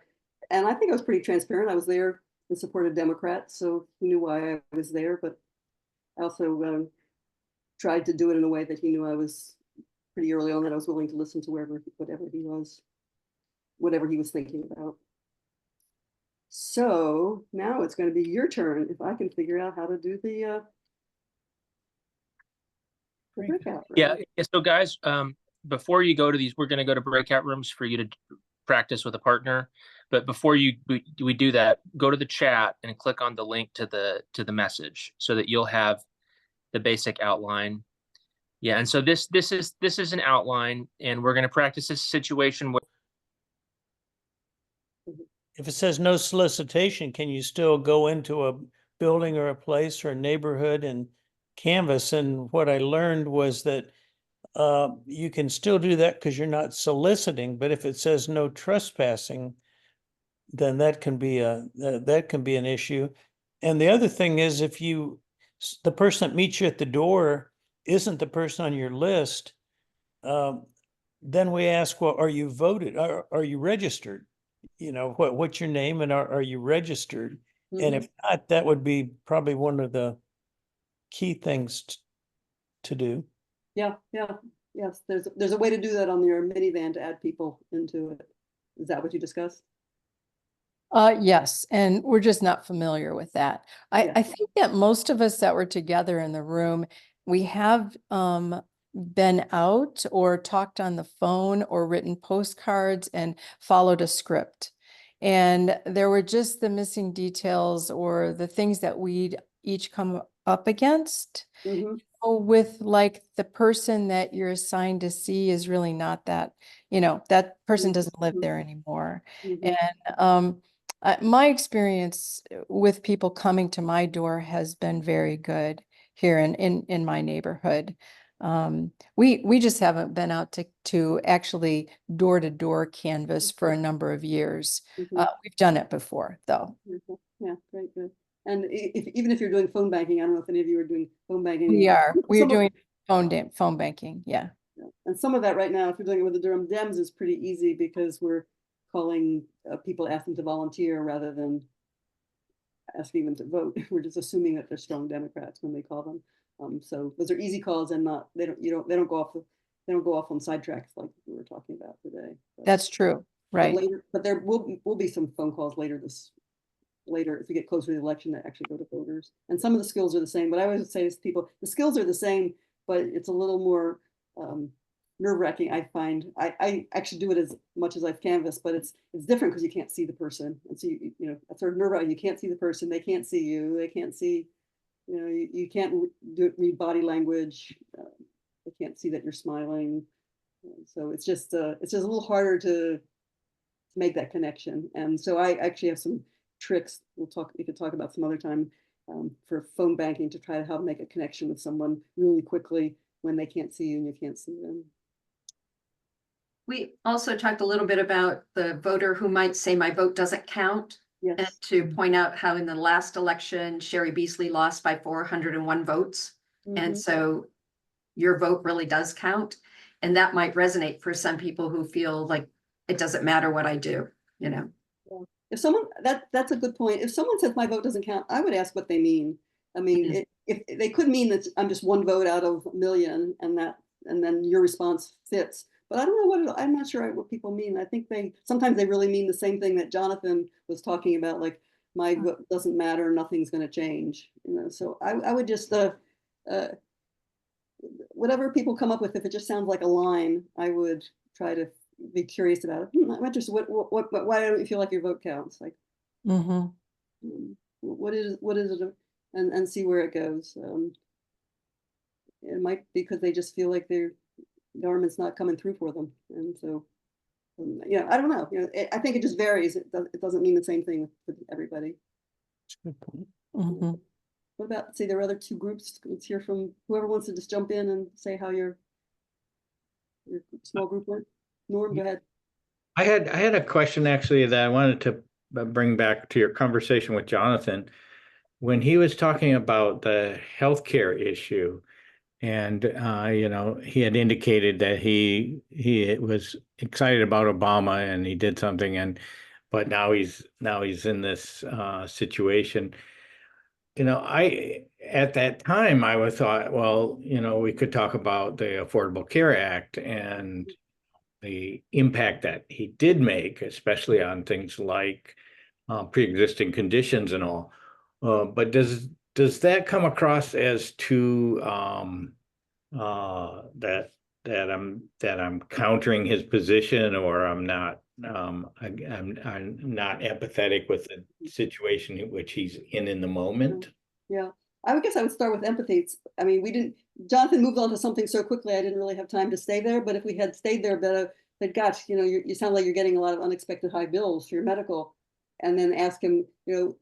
and I think I was pretty transparent. I was there in support of Democrats, so he knew why I was there, but I also tried to do it in a way that he knew I was pretty early on, that I was willing to listen to whatever he was thinking about. So now it's going to be your turn if I can figure out how to do the breakout room. Yeah. So guys, before you go to these, we're going to go to breakout rooms for you to practice with a partner. But before we do that, go to the chat and click on the link to the message so that you'll have the basic outline. Yeah, and so this is an outline, and we're going to practice this situation with. If it says no solicitation, can you still go into a building or a place or a neighborhood and canvas? And what I learned was that you can still do that because you're not soliciting, but if it says no trespassing, then that can be an issue. And the other thing is, if the person that meets you at the door isn't the person on your list, then we ask, well, are you voted? Are you registered? You know, what's your name and are you registered? Mm-hmm. And if not, that would be probably one of the key things to do. Yeah, yes. There's a way to do that on your minivan to add people into it. Is that what you discussed? Yes, and we're just not familiar with that. I think that most of us that were together in the room, we have been out or talked on the phone or written postcards and followed a script. And there were just the missing details or the things that we'd each come up against. Mm-hmm. With like the person that you're assigned to see is really not that, you know, that person doesn't live there anymore. Mm-hmm. And my experience with people coming to my door has been very good here in my neighborhood. We just haven't been out to actually door-to-door canvas for a number of years. Mm-hmm. We've done it before, though. Yeah, great, good. And even if you're doing phone banking, I don't know if any of you are doing phone banking. We're doing phone banking, yeah. And some of that right now, if you're doing it with the Durham Dems, is pretty easy because we're calling people, asking to volunteer rather than asking them to vote. We're just assuming that they're strong Democrats when they call them. So those are easy calls, and they don't go off on sidetracks like we were talking about today. That's true, right? But there will be some phone calls later if we get closer to the election that actually go to voters. And some of the skills are the same, but I always say to people, the skills are the same, but it's a little more nerve-wracking. I find I actually do it as much as I've canvassed, but it's different because you can't see the person. And so you know, it's sort of nerve-wracking. You can't see the person, they can't see you, they can't see, you know, you can't read body language, they can't see that you're smiling. So it's just a little harder to make that connection. And so I actually have some tricks we could talk about some other time for phone banking to try to help make a connection with someone really quickly when they can't see you and you can't see them. We also talked a little bit about the voter who might say my vote doesn't count. Yes. And to point out how in the last election, Sherry Beasley lost by 401 votes. Mm-hmm. And so your vote really does count. And that might resonate for some people who feel like it doesn't matter what I do, you know. If someone, that's a good point. If someone says my vote doesn't count, I would ask what they mean. I mean, if they could mean that I'm just one vote out of a million, and then your response fits. But I don't know I'm not sure what people mean. I think sometimes they really mean the same thing that Jonathan was talking about, like my vote doesn't matter, nothing's going to change. You know, so I would just whatever people come up with, if it just sounds like a line, I would try to be curious about it. I'm interested. Why don't you feel like your vote counts? Like, what is it? And see where it goes. It might be because they just feel like their government's not coming through for them, and so I don't know. I think it just varies. It doesn't mean the same thing for everybody. That's a good point. what about, see, there are other two groups. Let's hear from whoever wants to just jump in and say how your small group went. Norm, go ahead. I had a question actually that I wanted to bring back to your conversation with Jonathan. When he was talking about the healthcare issue, and you know, he had indicated that he was excited about Obama and he did something, but now he's in this situation. You know, at that time I was thought, well, you know, we could talk about the Affordable Care Act and the impact that he did make, especially on things like pre-existing conditions and all. But does that come across as too that I'm countering his position, or I'm not empathetic with the situation in which he's in the moment? Yeah, I would guess I would start with empathy. I mean, Jonathan moved on to something so quickly, I didn't really have time to stay there, but if we had stayed there, but gosh, you know, you sound like you're getting a lot of unexpected high bills for your medical, and then ask him, you know,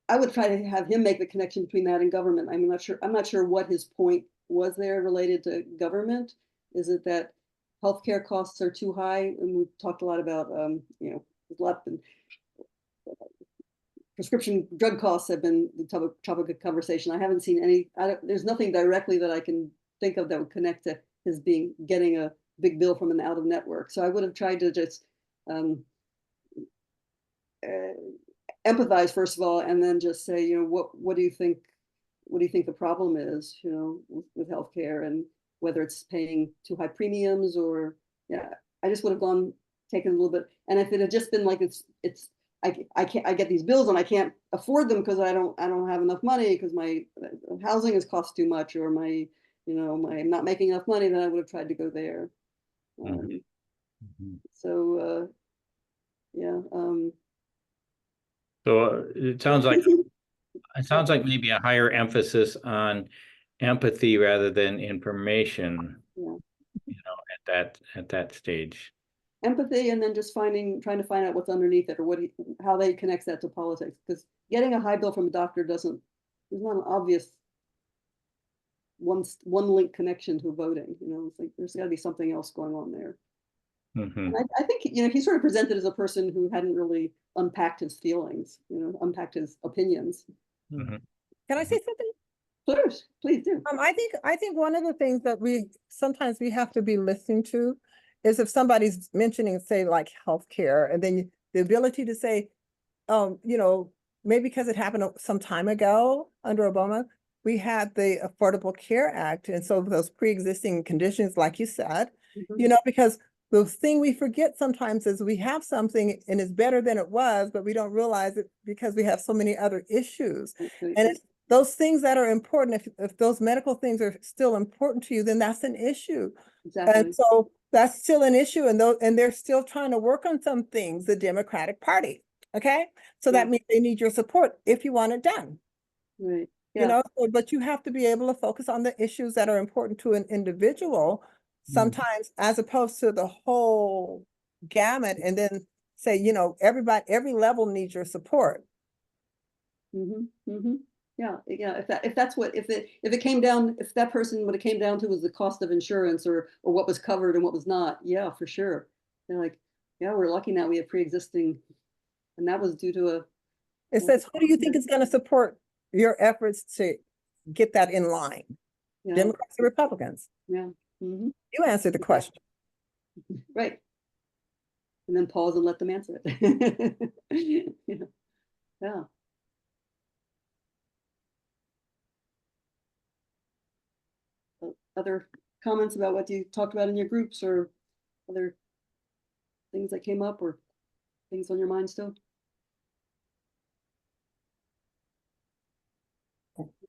I would try to have him make the connection between that and government. I'm not sure what his point was there related to government. Is it that healthcare costs are too high? And we've talked a lot about, you know, a lot been, prescription drug costs have been the topic of conversation. I haven't seen any, there's nothing directly that I can think of that would connect to his getting a big bill from an out of network. So I would have tried to just empathize first of all, and then just say, you know, what do you think the problem is, you know, with healthcare, and whether it's paying too high premiums, or yeah, I just would have taken a little bit. And if it had just been like I get these bills and I can't afford them because I don't have enough money because my housing has cost too much, or I'm not making enough money, then I would have tried to go there. So yeah. So it sounds like maybe a higher emphasis on empathy rather than information. Yeah. You know, at that stage. Empathy, and then just trying to find out what's underneath it, or how they connect that to politics. Because getting a high bill from a doctor there's not an obvious one link connection to voting. You know, it's like there's got to be something else going on there. And I think, you know, he sort of presented as a person who hadn't really unpacked his feelings, you know, unpacked his opinions. Can I say something? Please do. I think one of the things that sometimes we have to be listening to is if somebody's mentioning, say, like healthcare, and then the ability to say, you know, maybe because it happened some time ago under Obama, we had the Affordable Care Act. And so those pre-existing conditions, like you said, you know, because the thing we forget sometimes is we have something and it's better than it was, but we don't realize it because we have so many other issues. And it's those things that are important. If those medical things are still important to you, then that's an issue. Exactly. And so that's still an issue. And they're still trying to work on some things, the Democratic Party. Okay. So that means they need your support if you want it done. Right. Yeah. You know, but you have to be able to focus on the issues that are important to an individual sometimes, as opposed to the whole gamut, and then say, you know, every level needs your support. Yeah. If it came down, if that person, what it came down to was the cost of insurance, or what was covered and what was not, yeah, for sure. They're like, yeah, we're lucky now we have pre-existing, and that was due to It says, who do you think is going to support your efforts to get that in line? Yeah. Democrats or Republicans? Yeah. You answered the question. Right. And then pause and let them answer it. Yeah. Other comments about what you talked about in your groups, or other things that came up, or things on your mind still?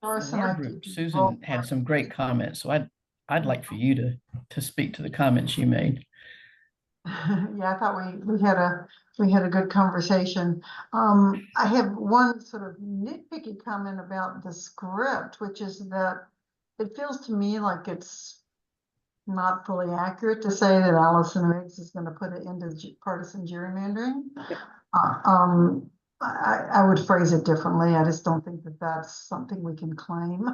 Our group, Susan had some great comments, so I'd like for you to speak to the comments you made. Yeah, I thought we had a good conversation. I have one sort of nitpicky comment about the script, which is that it feels to me like it's not fully accurate to say that Allison Riggs is going to put it into partisan gerrymandering. I would phrase it differently. I just don't think that that's something we can claim.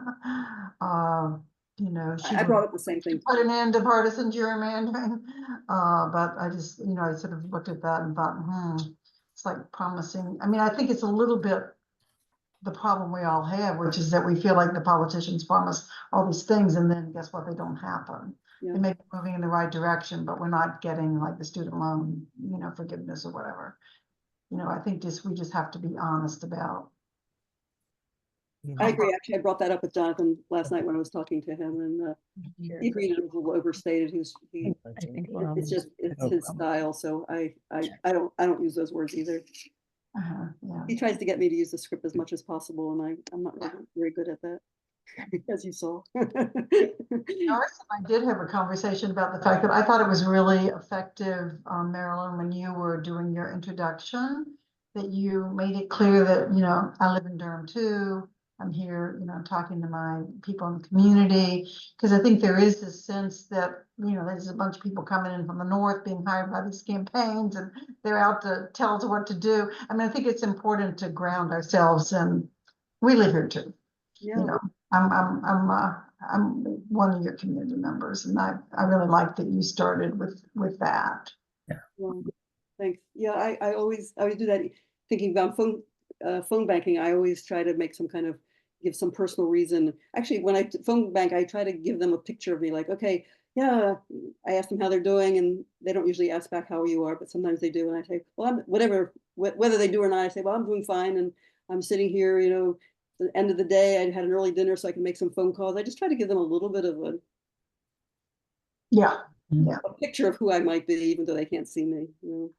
You know, I brought up the same thing. put an end to partisan gerrymandering. But I just, you know, I sort of looked at that and thought, it's like promising. I mean, I think it's a little bit the problem we all have, which is that we feel like the politicians promise all these things and then guess what? They don't happen. Yeah. They may be moving in the right direction, but we're not getting like the student loan, you know, forgiveness or whatever. You know, I think we just have to be honest about. I agree. Actually, I brought that up with Jonathan last night when I was talking to him, and he agreed it was a little overstated. It's his style. So I don't use those words either. Yeah. He tries to get me to use the script as much as possible, and I'm not really very good at that, as you saw. I did have a conversation about the fact that I thought it was really effective, Marilyn, when you were doing your introduction, that you made it clear that, you know, I live in Durham too. I'm here, you know, talking to my people in the community, because I think there is this sense that, you know, there's a bunch of people coming in from the north being hired by these campaigns and they're out to tell us what to do. I mean, I think it's important to ground ourselves, and we live here too. Yeah. You know, I'm one of your community members, and I really like that you started with that. Well, thanks. Yeah, I always do that. Thinking about phone banking, I always try to make some kind of give some personal reason. Actually, when I phone bank, I try to give them a picture of me, like, okay, yeah, I ask them how they're doing, and they don't usually ask back how you are, but sometimes they do, and I say, well, I'm whatever, whether they do or not, I say, well, I'm doing fine, and I'm sitting here, you know, the end of the day, I had an early dinner so I can make some phone calls. I just try to give them a little bit of a picture of who I might be, even though they can't see me, you know.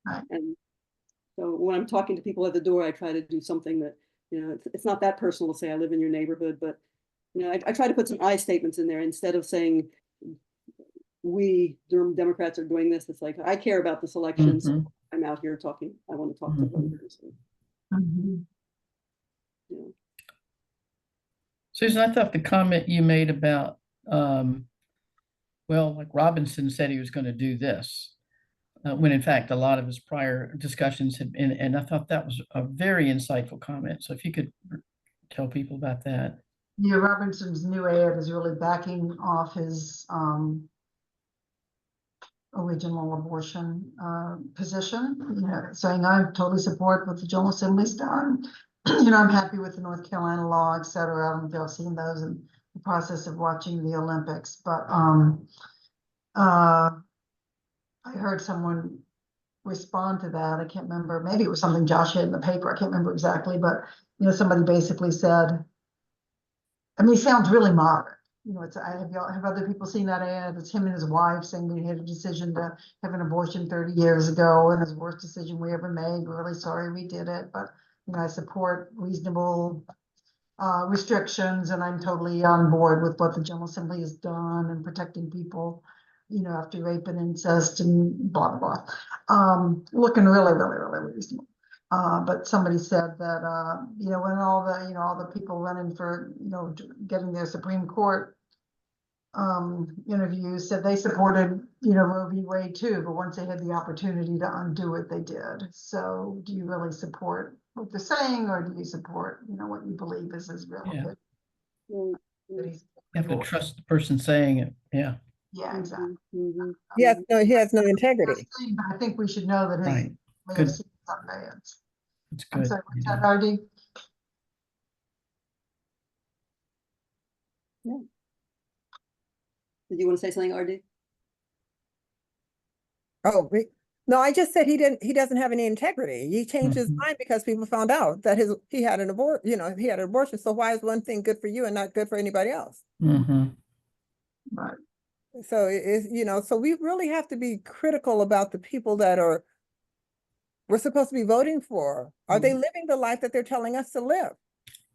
Right. And so when I'm talking to people at the door, I try to do something that, you know, it's not that personal to say I live in your neighborhood, but, you know, I try to put some I statements in there instead of saying we Durham Democrats are doing this. It's like, I care about this election, so I'm out here talking. I want to talk to voters. Yeah. Susan, I thought the comment you made about, well, like Robinson said he was going to do this, when in fact a lot of his prior discussions had been, and I thought that was a very insightful comment. So if you could tell people about that. Yeah, Robinson's new ad is really backing off his original abortion position, you know, saying I totally support what the General Assembly's done. You know, I'm happy with the North Carolina law, et cetera. I don't know if y'all seen those in the process of watching the Olympics, but I heard someone respond to that. I can't remember. Maybe it was something Josh had in the paper. I can't remember exactly, but you know, somebody basically said, I mean, he sounds really moderate. You know, have other people seen that ad? It's him and his wife saying we had a decision to have an abortion 30 years ago, and it's the worst decision we ever made. We're really sorry we did it, but you know, I support reasonable restrictions, and I'm totally on board with what the General Assembly has done and protecting people, you know, after rape and incest and blah, blah, blah. Looking really, really, really reasonable. But somebody said that, you know, when all the people running for, you know, getting their Supreme Court interviews said they supported, you know, Roe v. Wade too, but once they had the opportunity to undo it, they did. So do you really support what they're saying, or do you support, you know, what you believe is real? Yeah. You have to trust the person saying it. Yeah. Yeah, exactly. Yes, no, he has no integrity. I think we should know that his Right. way Good. of seeing some ads. That's I'm good. sorry, what's Yeah. that, RD? Yeah. Did you want to say something, RD? Oh, no, I just said he doesn't have any integrity. He changed his mind because people found out that he had an abortion, you know, he had an abortion. So why is one thing good for you and not good for anybody else? Right. So you know, so we really have to be critical about the people that we're supposed to be voting for. Are they living the life that they're telling us to live?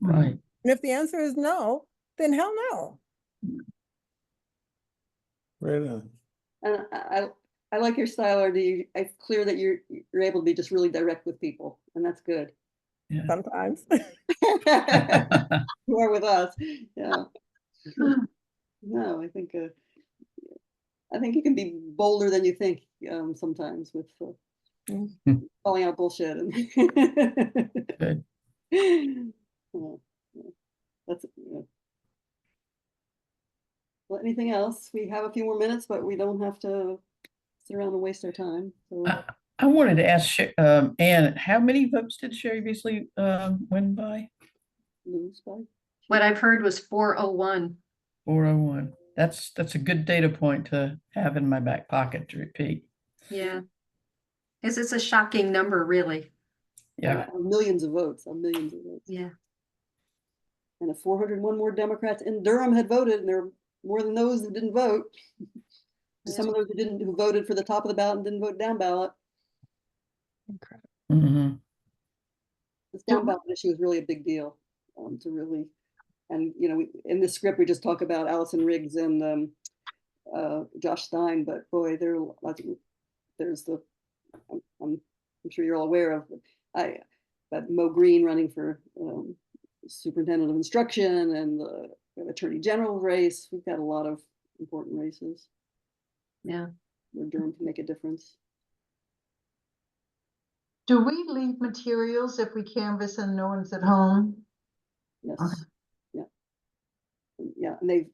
Right. And if the answer is no, then hell no. Right on. And I like your style, RD. It's clear that you're able to be just really direct with people, and that's good. Yeah. Sometimes. You are with us. Yeah. No, I think you can be bolder than you think sometimes with calling out bullshit. And Good. Yeah, yeah. That's yeah. Well, anything else? We have a few more minutes, but we don't have to sit around and waste our time. So I wanted to ask Anne, how many votes did Sherry Beasley win by? lose by. What I've heard was 401. 401. That's a good data point to have in my back pocket to repeat. Yeah. It's a shocking number, really. Yeah. Millions of votes, millions of votes. Yeah. And if 401 more Democrats in Durham had voted, and there were more than those who didn't vote. Some of those who voted for the top of the ballot and didn't vote down ballot. Incredible. Mm-hmm. This down ballot issue is really a big deal to really, and you know, in the script we just talk about Allison Riggs and Josh Stein, but boy, there's the I'm sure you're all aware of but Mo Green running for superintendent of instruction and the attorney general race. We've got a lot of important races. Yeah. Where Durham can make a difference. Do we leave materials if we canvass and no one's at home? Yes. Okay. Yeah. Yeah, and they've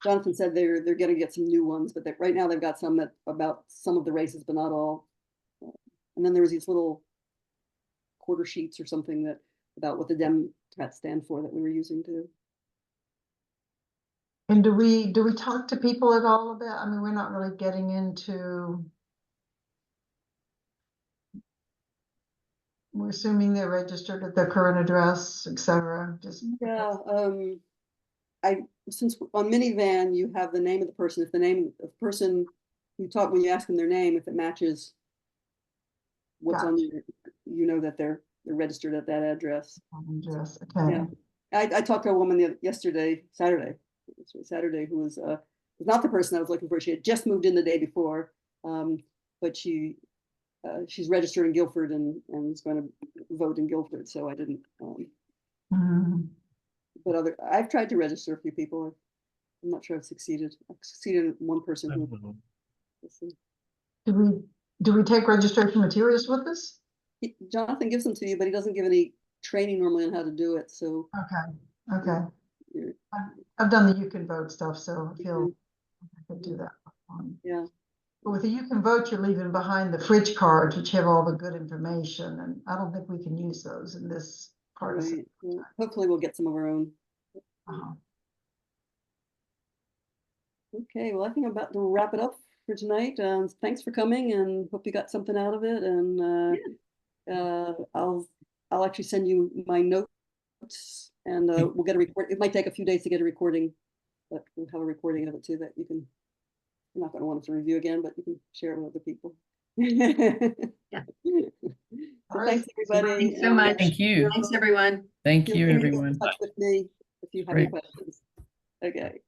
Jonathan said they're going to get some new ones, but right now they've got some that about some of the races, but not all. And then there was these little quarter sheets or something that about what the Democrats stand for that we were using too. And do we talk to people at all about, I mean, we're not really getting into, we're assuming they're registered at their current address, et cetera. Just yeah. Since on minivan you have the name of the person, if the name of the person you talk when you ask them their name, if it matches what's on your, you know that they're registered at that address. Address, okay. Yeah. I talked to a woman Saturday, who was not the person I was looking for. She had just moved in the day before, but she's registered in Guilford and is going to vote in Guilford. So I didn't. But I've tried to register a few people. I'm not sure I've succeeded. I've succeeded in one person who. Do we take registration materials with us? Jonathan gives them to you, but he doesn't give any training normally on how to do it. So. Okay. I've done the You Can Vote stuff, so I feel I could do that. Yeah. But with the You Can Vote, you're leaving behind the fridge cards, which have all the good information, and I don't think we can use those in this part. Right. Yeah. Hopefully we'll get some of our own. Okay, well, I think I'm about to wrap it up for tonight. Thanks for coming, and hope you got something out of it. And I'll actually send you my notes, and we'll get a report. It might take a few days to get a recording, but we'll have a recording of it too that you can. You're not going to want to review again, but you can share it with other people. Yeah. So thanks, everybody. Thanks so much. Thank you. Thanks, everyone. Thank you, Feel free to get everyone. in touch with me if you have any questions. Okay.